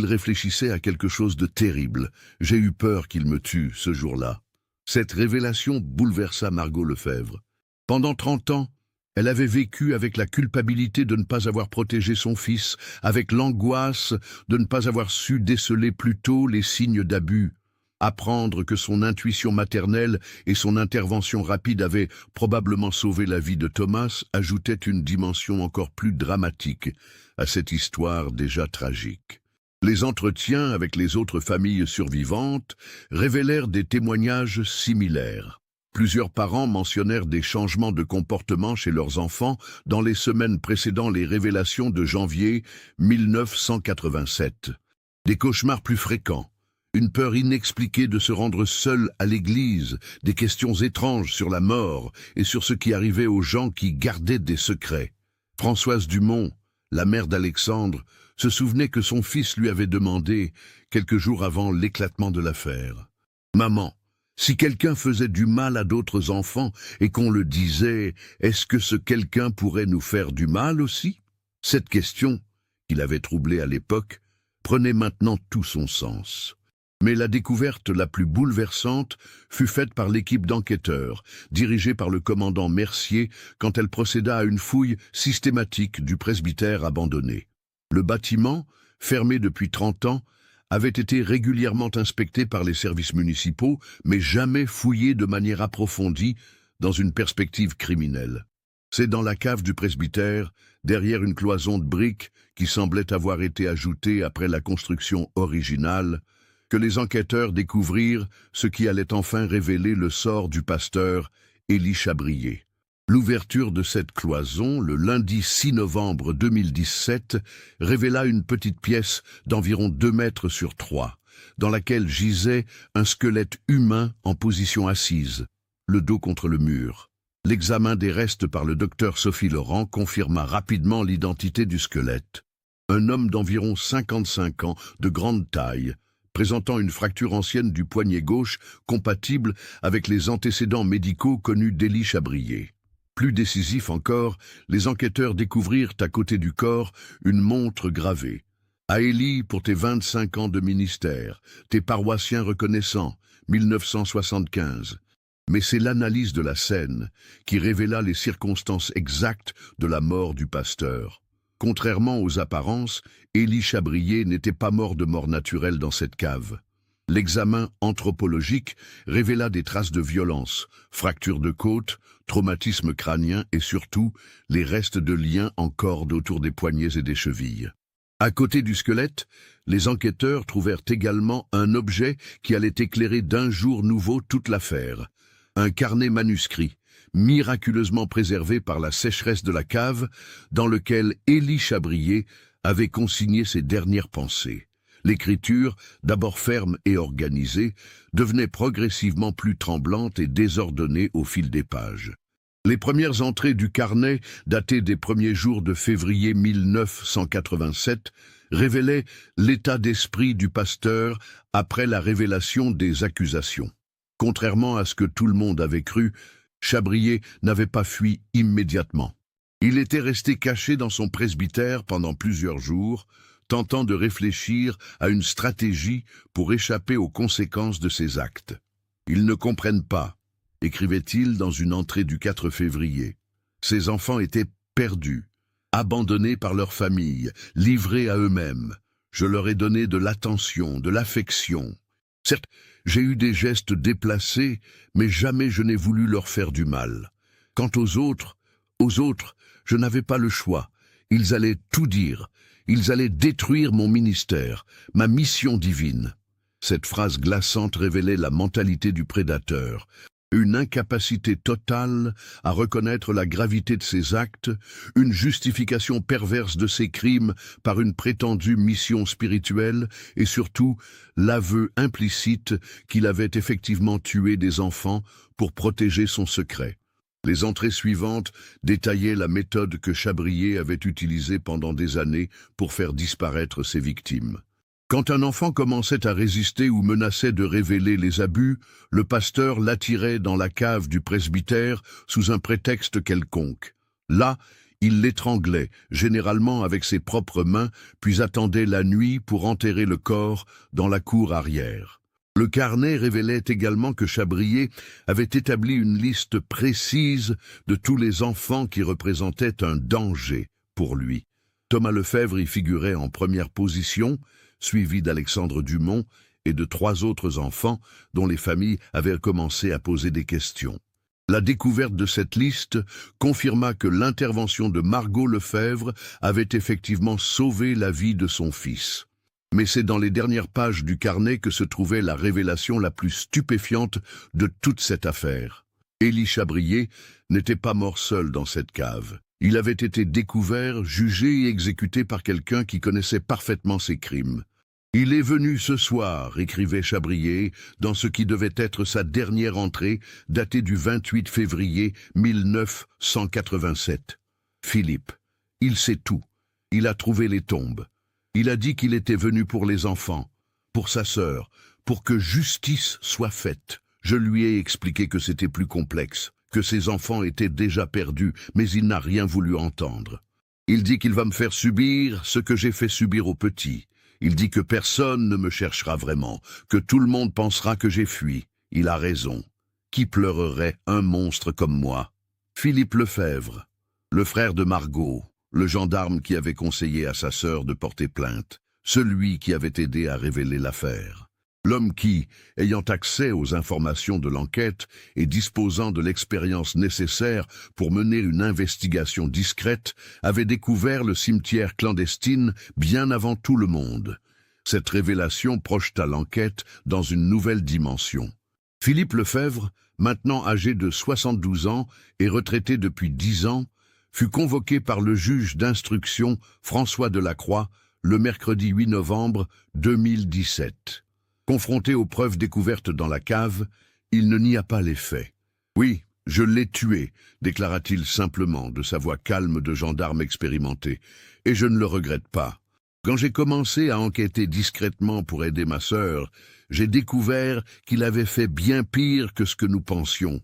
réfléchissait à quelque chose de terrible. J'ai eu peur qu'il me tue ce jour-là. » Cette révélation bouleversa Margot Lefebvre. Pendant 30 ans, elle avait vécu avec la culpabilité de ne pas avoir protégé son fils, avec l'angoisse de ne pas avoir su déceler plus tôt les signes d'abus. Apprendre que son intuition maternelle et son intervention rapide avaient probablement sauvé la vie de Thomas ajoutait une dimension encore plus dramatique à cette histoire déjà tragique. Les entretiens avec les autres familles survivantes révélèrent des témoignages similaires. Plusieurs parents mentionnèrent des changements de comportement chez leurs enfants dans les semaines précédant les révélations de janvier 1987. Des cauchemars plus fréquents, une peur inexpliquée de se rendre seul à l'église, des questions étranges sur la mort et sur ce qui arrivait aux gens qui gardaient des secrets. Françoise Dumont, la mère d'Alexandre, se souvenait que son fils lui avait demandé, quelques jours avant l'éclatement de l'affaire, « Maman, si quelqu'un faisait du mal à d'autres enfants et qu'on le disait, est-ce que ce quelqu'un pourrait nous faire du mal aussi ?» Cette question, qui l'avait troublé à l'époque, prenait maintenant tout son sens. Mais la découverte la plus bouleversante fut faite par l'équipe d'enquêteurs, dirigée par le commandant Mercier, quand elle procéda à une fouille systématique du presbytère abandonné. Le bâtiment, fermé depuis 30 ans, avait été régulièrement inspecté par les services municipaux, mais jamais fouillé de manière approfondie dans une perspective criminelle. C'est dans la cave du presbytère, derrière une cloison de briques qui semblait avoir été ajoutée après la construction originale, que les enquêteurs découvrirent ce qui allait enfin révéler le sort du pasteur Élie Chabrier. L'ouverture de cette cloison, le lundi 6 novembre 2017, révéla une petite pièce d'environ 2 mètres sur 3, dans laquelle gisait un squelette humain en position assise, le dos contre le mur. L'examen des restes par le docteur Sophie Laurent confirma rapidement l'identité du squelette. Un homme d'environ 55 ans, de grande taille, présentant une fracture ancienne du poignet gauche compatible avec les antécédents médicaux connus d'Élie Chabrier. Plus décisif encore, les enquêteurs découvrirent à côté du corps une montre gravée. « À Élie pour tes 25 ans de ministère, tes paroissiens reconnaissants, 1975. » Mais c'est l'analyse de la scène qui révéla les circonstances exactes de la mort du pasteur. Contrairement aux apparences, Élie Chabrier n'était pas mort de mort naturelle dans cette cave. L'examen anthropologique révéla des traces de violence, fractures de côte, traumatisme crânien et surtout les restes de liens en corde autour des poignets et des chevilles. À côté du squelette, les enquêteurs trouvèrent également un objet qui allait éclairer d'un jour nouveau toute l'affaire. Un carnet manuscrit, miraculeusement préservé par la sécheresse de la cave, dans lequel Élie Chabrier avait consigné ses dernières pensées. L'écriture, d'abord ferme et organisée, devenait progressivement plus tremblante et désordonnée au fil des pages. Les premières entrées du carnet, datées des premiers jours de février 1987, révélaient l'état d'esprit du pasteur après la révélation des accusations. Contrairement à ce que tout le monde avait cru, Chabrier n'avait pas fui immédiatement. Il était resté caché dans son presbytère pendant plusieurs jours, tentant de réfléchir à une stratégie pour échapper aux conséquences de ses actes. « Ils ne comprennent pas », écrivait-il dans une entrée du 4 février. Ses enfants étaient perdus, abandonnés par leur famille, livrés à eux-mêmes. Je leur ai donné de l'attention, de l'affection. Certes, j'ai eu des gestes déplacés, mais jamais je n'ai voulu leur faire du mal. Quant aux autres, je n'avais pas le choix. Ils allaient tout dire. Ils allaient détruire mon ministère, ma mission divine. Cette phrase glaçante révélait la mentalité du prédateur. Une incapacité totale à reconnaître la gravité de ses actes, une justification perverse de ses crimes par une prétendue mission spirituelle et surtout l'aveu implicite qu'il avait effectivement tué des enfants pour protéger son secret. Les entrées suivantes détaillaient la méthode que Chabrier avait utilisée pendant des années pour faire disparaître ses victimes. Quand un enfant commençait à résister ou menaçait de révéler les abus, le pasteur l'attirait dans la cave du presbytère sous un prétexte quelconque. Là, il l'étranglait, généralement avec ses propres mains, puis attendait la nuit pour enterrer le corps dans la cour arrière. Le carnet révélait également que Chabrier avait établi une liste précise de tous les enfants qui représentaient un danger pour lui. Thomas Lefebvre y figurait en première position, suivi d'Alexandre Dumont et de 3 autres enfants dont les familles avaient commencé à poser des questions. La découverte de cette liste confirma que l'intervention de Margot Lefebvre avait effectivement sauvé la vie de son fils. Mais c'est dans les dernières pages du carnet que se trouvait la révélation la plus stupéfiante de toute cette affaire. Élie Chabrier n'était pas mort seul dans cette cave. Il avait été découvert, jugé et exécuté par quelqu'un qui connaissait parfaitement ses crimes. « Il est venu ce soir », écrivait Chabrier, dans ce qui devait être sa dernière entrée, datée du 28 février 1987. « Philippe, il sait tout. Il a trouvé les tombes. Il a dit qu'il était venu pour les enfants, pour sa sœur, pour que justice soit faite. Je lui ai expliqué que c'était plus complexe, que ses enfants étaient déjà perdus, mais il n'a rien voulu entendre. Il dit qu'il va me faire subir ce que j'ai fait subir aux petits. Il dit que personne ne me cherchera vraiment, que tout le monde pensera que j'ai fui. Il a raison. Qui pleurerait un monstre comme moi? Philippe Lefebvre, le frère de Margot, le gendarme qui avait conseillé à sa sœur de porter plainte, celui qui avait aidé à révéler l'affaire. L'homme qui, ayant accès aux informations de l'enquête et disposant de l'expérience nécessaire pour mener une investigation discrète, avait découvert le cimetière clandestine bien avant tout le monde. Cette révélation projeta l'enquête dans une nouvelle dimension. Philippe Lefebvre, maintenant âgé de 72 ans et retraité depuis 10 ans, fut convoqué par le juge d'instruction François Delacroix le mercredi 8 novembre 2017. Confronté aux preuves découvertes dans la cave, il ne nia pas les faits. « Oui, je l'ai tué », déclara-t-il simplement de sa voix calme de gendarme expérimenté, « et je ne le regrette pas. Quand j'ai commencé à enquêter discrètement pour aider ma sœur, j'ai découvert qu'il avait fait bien pire que ce que nous pensions.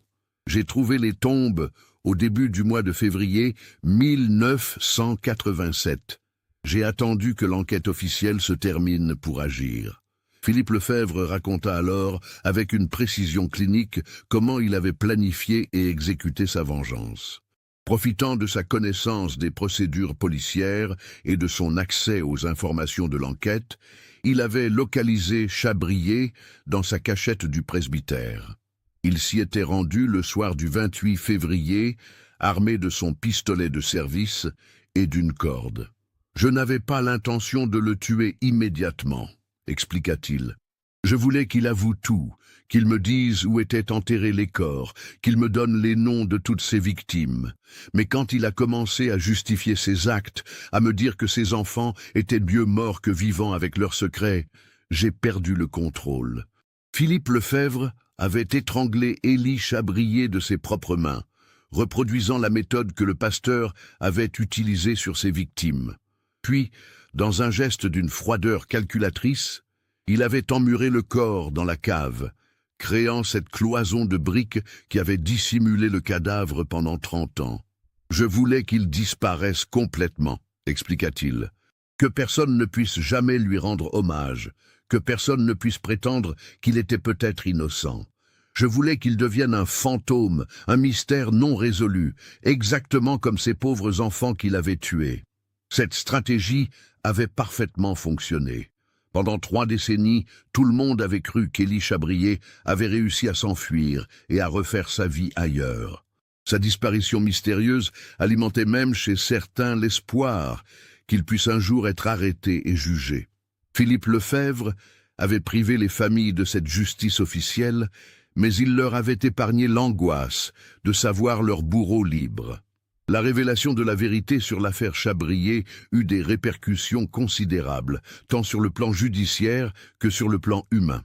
J'ai trouvé les tombes au début du mois de février 1987. J'ai attendu que l'enquête officielle se termine pour agir. » Philippe Lefebvre raconta alors, avec une précision clinique, comment il avait planifié et exécuté sa vengeance. Profitant de sa connaissance des procédures policières et de son accès aux informations de l'enquête, il avait localisé Chabrier dans sa cachette du presbytère. Il s'y était rendu le soir du 28 février, armé de son pistolet de service et d'une corde. « Je n'avais pas l'intention de le tuer immédiatement, » expliqua-t-il. « Je voulais qu'il avoue tout, qu'il me dise où étaient enterrés les corps, qu'il me donne les noms de toutes ses victimes. Mais quand il a commencé à justifier ses actes, à me dire que ses enfants étaient mieux morts que vivants avec leurs secrets, j'ai perdu le contrôle. » Philippe Lefebvre avait étranglé Élie Chabrier de ses propres mains, reproduisant la méthode que le pasteur avait utilisée sur ses victimes. Puis, dans un geste d'une froideur calculatrice, il avait emmuré le corps dans la cave, créant cette cloison de briques qui avait dissimulé le cadavre pendant 30 ans. Je voulais qu'il disparaisse complètement, expliqua-t-il. Que personne ne puisse jamais lui rendre hommage, que personne ne puisse prétendre qu'il était peut-être innocent. Je voulais qu'il devienne un fantôme, un mystère non résolu, exactement comme ces pauvres enfants qu'il avait tués. Cette stratégie avait parfaitement fonctionné. Pendant 3 décennies, tout le monde avait cru qu'Élie Chabrier avait réussi à s'enfuir et à refaire sa vie ailleurs. Sa disparition mystérieuse alimentait même chez certains l'espoir qu'il puisse un jour être arrêté et jugé. Philippe Lefebvre avait privé les familles de cette justice officielle, mais il leur avait épargné l'angoisse de savoir leur bourreau libre. La révélation de la vérité sur l'affaire Chabrier eut des répercussions considérables, tant sur le plan judiciaire que sur le plan humain.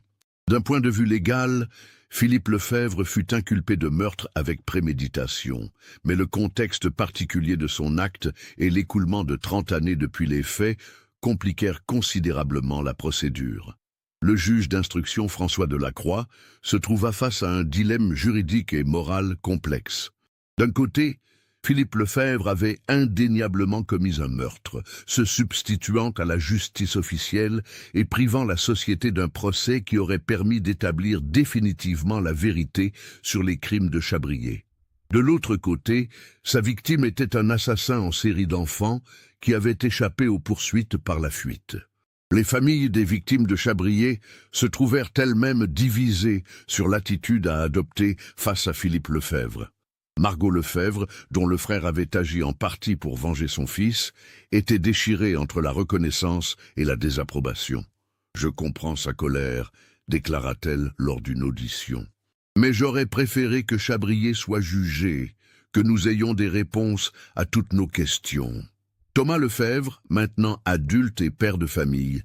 D'un point de vue légal, Philippe Lefebvre fut inculpé de meurtre avec préméditation, mais le contexte particulier de son acte et l'écoulement de 30 années depuis les faits compliquèrent considérablement la procédure. Le juge d'instruction François Delacroix se trouva face à un dilemme juridique et moral complexe. D'un côté, Philippe Lefebvre avait indéniablement commis un meurtre, se substituant à la justice officielle et privant la société d'un procès qui aurait permis d'établir définitivement la vérité sur les crimes de Chabrier. De l'autre côté, sa victime était un assassin en série d'enfants qui avait échappé aux poursuites par la fuite. Les familles des victimes de Chabrier se trouvèrent elles-mêmes divisées sur l'attitude à adopter face à Philippe Lefebvre. Margot Lefebvre, dont le frère avait agi en partie pour venger son fils, était déchirée entre la reconnaissance et la désapprobation. « Je comprends sa colère », déclara-t-elle lors d'une audition. « Mais j'aurais préféré que Chabrier soit jugé, que nous ayons des réponses à toutes nos questions. » Thomas Lefebvre, maintenant adulte et père de famille,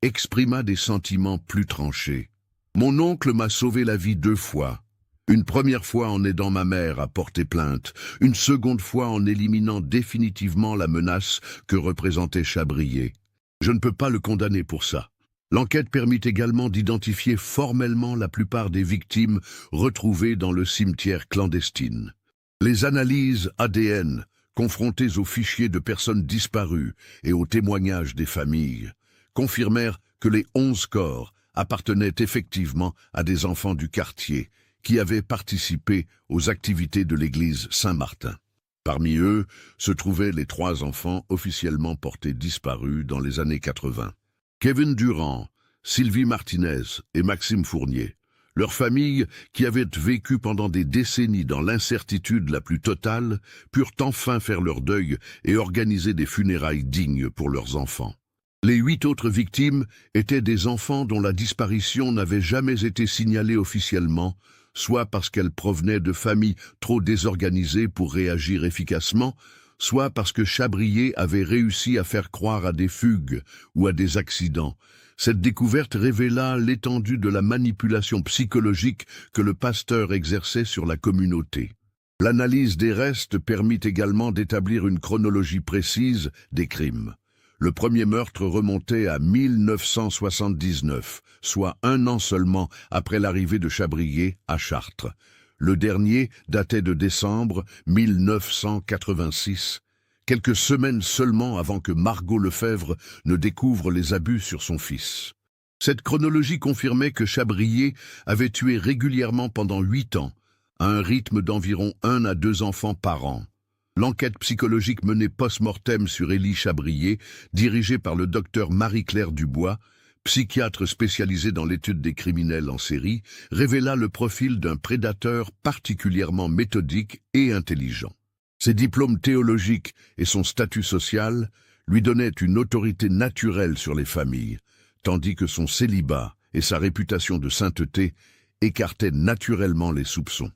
exprima des sentiments plus tranchés. « Mon oncle m'a sauvé la vie 2 fois. Une première fois en aidant ma mère à porter plainte, une seconde fois en éliminant définitivement la menace que représentait Chabrier. Je ne peux pas le condamner pour ça. L'enquête permit également d'identifier formellement la plupart des victimes retrouvées dans le cimetière clandestine. Les analyses ADN, confrontées aux fichiers de personnes disparues et aux témoignages des familles, confirmèrent que les 11 corps appartenaient effectivement à des enfants du quartier, qui avaient participé aux activités de l'église Saint-Martin. Parmi eux se trouvaient les 3 enfants officiellement portés disparus dans les années 80. Kevin Durand, Sylvie Martinez et Maxime Fournier. Leurs familles, qui avaient vécu pendant des décennies dans l'incertitude la plus totale, purent enfin faire leur deuil et organiser des funérailles dignes pour leurs enfants. Les 8 autres victimes étaient des enfants dont la disparition n'avait jamais été signalée officiellement, soit parce qu'elles provenaient de familles trop désorganisées pour réagir efficacement, soit parce que Chabrier avait réussi à faire croire à des fugues ou à des accidents. Cette découverte révéla l'étendue de la manipulation psychologique que le pasteur exerçait sur la communauté. L'analyse des restes permit également d'établir une chronologie précise des crimes. Le premier meurtre remontait à 1979, soit 1 an seulement après l'arrivée de Chabrier à Chartres. Le dernier datait de décembre 1986, quelques semaines seulement avant que Margot Lefebvre ne découvre les abus sur son fils. Cette chronologie confirmait que Chabrier avait tué régulièrement pendant 8 ans, à un rythme d'environ 1 à 2 enfants par an. L'enquête psychologique menée post-mortem sur Élie Chabrier, dirigée par le docteur Marie-Claire Dubois, psychiatre spécialisé dans l'étude des criminels en série, révéla le profil d'un prédateur particulièrement méthodique et intelligent. Ses diplômes théologiques et son statut social lui donnaient une autorité naturelle sur les familles, tandis que son célibat et sa réputation de sainteté écartaient naturellement les soupçons.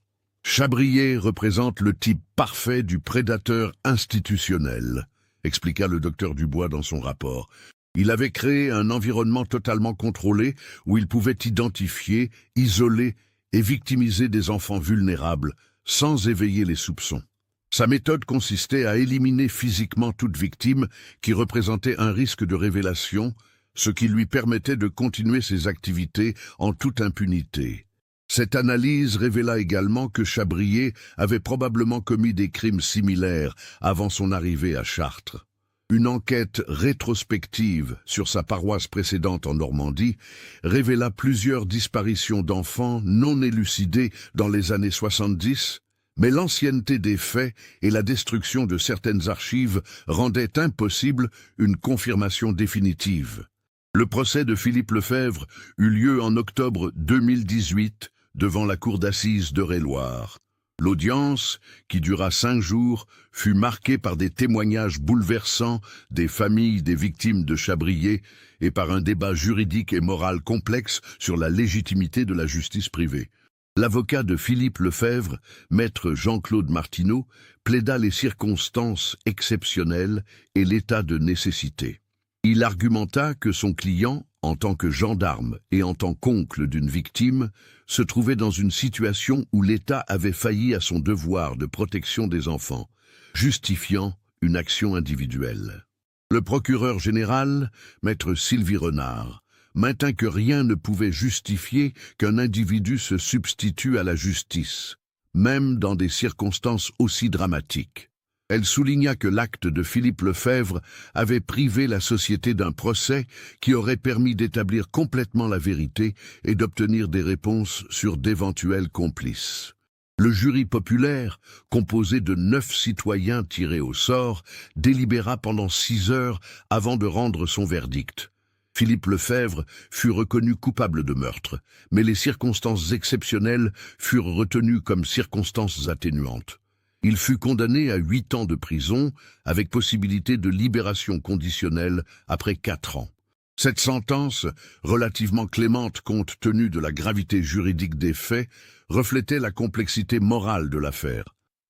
Chabrier représente le type parfait du prédateur institutionnel, expliqua le docteur Dubois dans son rapport. Il avait créé un environnement totalement contrôlé où il pouvait identifier, isoler et victimiser des enfants vulnérables sans éveiller les soupçons. Sa méthode consistait à éliminer physiquement toute victime qui représentait un risque de révélation, ce qui lui permettait de continuer ses activités en toute impunité. Cette analyse révéla également que Chabrier avait probablement commis des crimes similaires avant son arrivée à Chartres. Une enquête rétrospective sur sa paroisse précédente en Normandie révéla plusieurs disparitions d'enfants non élucidées dans les années 70, mais l'ancienneté des faits et la destruction de certaines archives rendaient impossible une confirmation définitive. Le procès de Philippe Lefebvre eut lieu en octobre 2018 devant la cour d'assises d'Eure-et-Loir. L'audience, qui dura 5 jours, fut marquée par des témoignages bouleversants des familles des victimes de Chabrier et par un débat juridique et moral complexe sur la légitimité de la justice privée. L'avocat de Philippe Lefebvre, maître Jean-Claude Martineau, plaida les circonstances exceptionnelles et l'état de nécessité. Il argumenta que son client, en tant que gendarme et en tant qu'oncle d'une victime, se trouvait dans une situation où l'État avait failli à son devoir de protection des enfants, justifiant une action individuelle. Le procureur général, maître Sylvie Renard, maintint que rien ne pouvait justifier qu'un individu se substitue à la justice, même dans des circonstances aussi dramatiques. Elle souligna que l'acte de Philippe Lefebvre avait privé la société d'un procès qui aurait permis d'établir complètement la vérité et d'obtenir des réponses sur d'éventuels complices. Le jury populaire, composé de 9 citoyens tirés au sort, délibéra pendant 6 heures avant de rendre son verdict. Philippe Lefebvre fut reconnu coupable de meurtre, mais les circonstances exceptionnelles furent retenues comme circonstances atténuantes. Il fut condamné à 8 ans de prison, avec possibilité de libération conditionnelle après 4 ans. Cette sentence, relativement clémente compte tenu de la gravité juridique des faits, reflétait la complexité morale de l'affaire.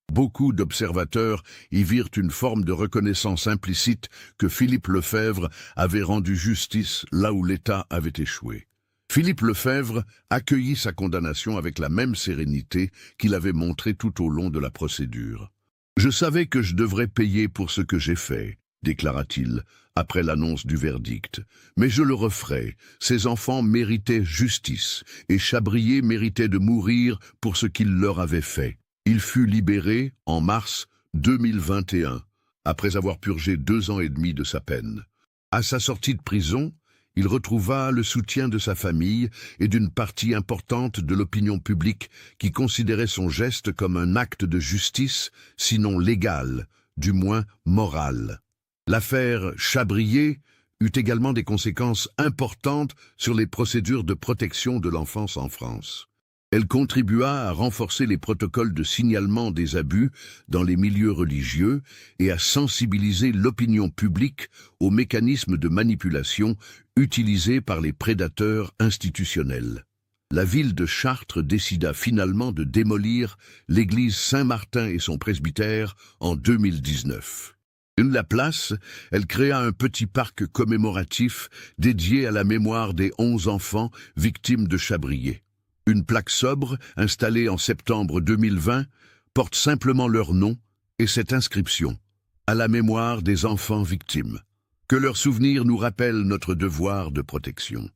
Beaucoup d'observateurs y virent une forme de reconnaissance implicite que Philippe Lefebvre avait rendu justice là où l'État avait échoué. Philippe Lefebvre accueillit sa condamnation avec la même sérénité qu'il avait montrée tout au long de la procédure. « Je savais que je devrais payer pour ce que j'ai fait », déclara-t-il, après l'annonce du verdict. « Mais je le referai. Ces enfants méritaient justice, et Chabrier méritait de mourir pour ce qu'il leur avait fait. » Il fut libéré en mars 2021, après avoir purgé 2 ans et demi de sa peine. À sa sortie de prison, il retrouva le soutien de sa famille et d'une partie importante de l'opinion publique qui considérait son geste comme un acte de justice, sinon légal, du moins moral. L'affaire Chabrier eut également des conséquences importantes sur les procédures de protection de l'enfance en France. Elle contribua à renforcer les protocoles de signalement des abus dans les milieux religieux et à sensibiliser l'opinion publique aux mécanismes de manipulation utilisés par les prédateurs institutionnels. La ville de Chartres décida finalement de démolir l'église Saint-Martin et son presbytère en 2019. À la place, elle créa un petit parc commémoratif dédié à la mémoire des 11 enfants victimes de Chabrier. Une plaque sobre, installée en septembre 2020, porte simplement leur nom et cette inscription « À la mémoire des enfants victimes ». Que leurs souvenirs nous rappellent notre devoir de protection.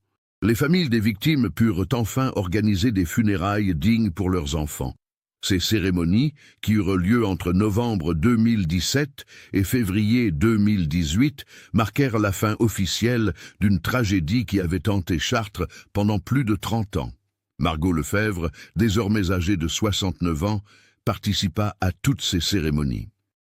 Les familles des victimes purent enfin organiser des funérailles dignes pour leurs enfants. Ces cérémonies, qui eurent lieu entre novembre 2017 et février 2018, marquèrent la fin officielle d'une tragédie qui avait hanté Chartres pendant plus de 30 ans. Margot Lefebvre, désormais âgée de 69 ans, participa à toutes ces cérémonies.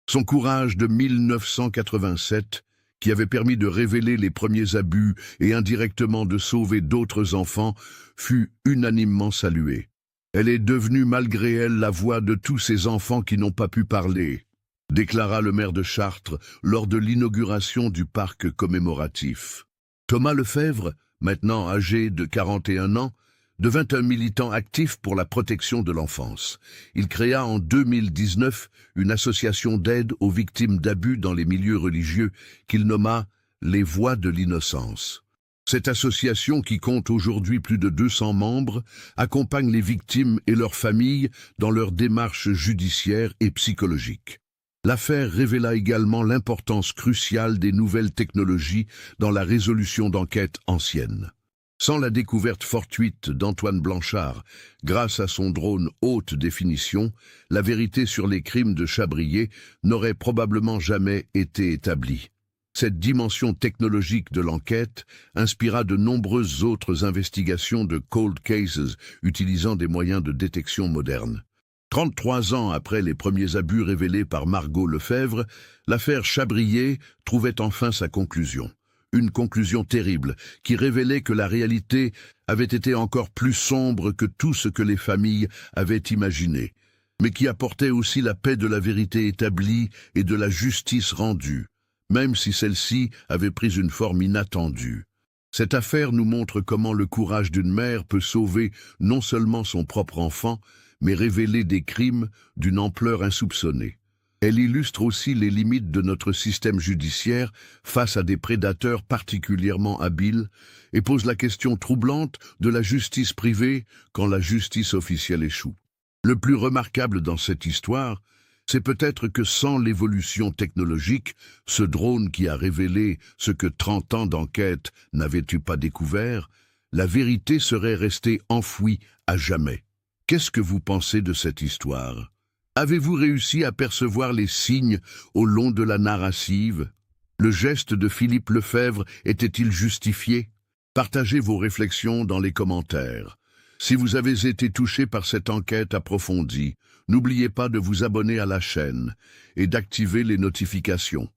Son courage de 1987, qui avait permis de révéler les premiers abus et indirectement de sauver d'autres enfants, fut unanimement salué. Elle est devenue malgré elle la voix de tous ces enfants qui n'ont pas pu parler, déclara le maire de Chartres lors de l'inauguration du parc commémoratif. Thomas Lefebvre, maintenant âgé de 41 ans, devint un militant actif pour la protection de l'enfance. Il créa en 2019 une association d'aide aux victimes d'abus dans les milieux religieux qu'il nomma « Les Voix de l'Innocence ». Cette association, qui compte aujourd'hui plus de 200 membres, accompagne les victimes et leurs familles dans leurs démarches judiciaires et psychologiques. L'affaire révéla également l'importance cruciale des nouvelles technologies dans la résolution d'enquêtes anciennes. Sans la découverte fortuite d'Antoine Blanchard, grâce à son drone haute définition, la vérité sur les crimes de Chabrier n'aurait probablement jamais été établie. Cette dimension technologique de l'enquête inspira de nombreuses autres investigations de cold cases utilisant des moyens de détection modernes. 33 ans après les premiers abus révélés par Margot Lefebvre, l'affaire Chabrier trouvait enfin sa conclusion. Une conclusion terrible qui révélait que la réalité avait été encore plus sombre que tout ce que les familles avaient imaginé, mais qui apportait aussi la paix de la vérité établie et de la justice rendue, même si celle-ci avait pris une forme inattendue. Cette affaire nous montre comment le courage d'une mère peut sauver non seulement son propre enfant, mais révéler des crimes d'une ampleur insoupçonnée. Elle illustre aussi les limites de notre système judiciaire face à des prédateurs particulièrement habiles et pose la question troublante de la justice privée quand la justice officielle échoue. Le plus remarquable dans cette histoire, c'est peut-être que sans l'évolution technologique, ce drone qui a révélé ce que 30 ans d'enquête n'avait-tu pas découvert, la vérité serait restée enfouie à jamais. Qu'est-ce que vous pensez de cette histoire ? Avez-vous réussi à percevoir les signes au long de la narrative? Le geste de Philippe Lefebvre était-il justifié? Partagez vos réflexions dans les commentaires. Si vous avez été touché par cette enquête approfondie, n'oubliez pas de vous abonner à la chaîne et d'activer les notifications.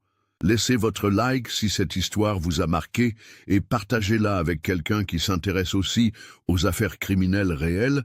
Laissez votre like si cette histoire vous a marqué et partagez-la avec quelqu'un qui s'intéresse aussi aux affaires criminelles réelles.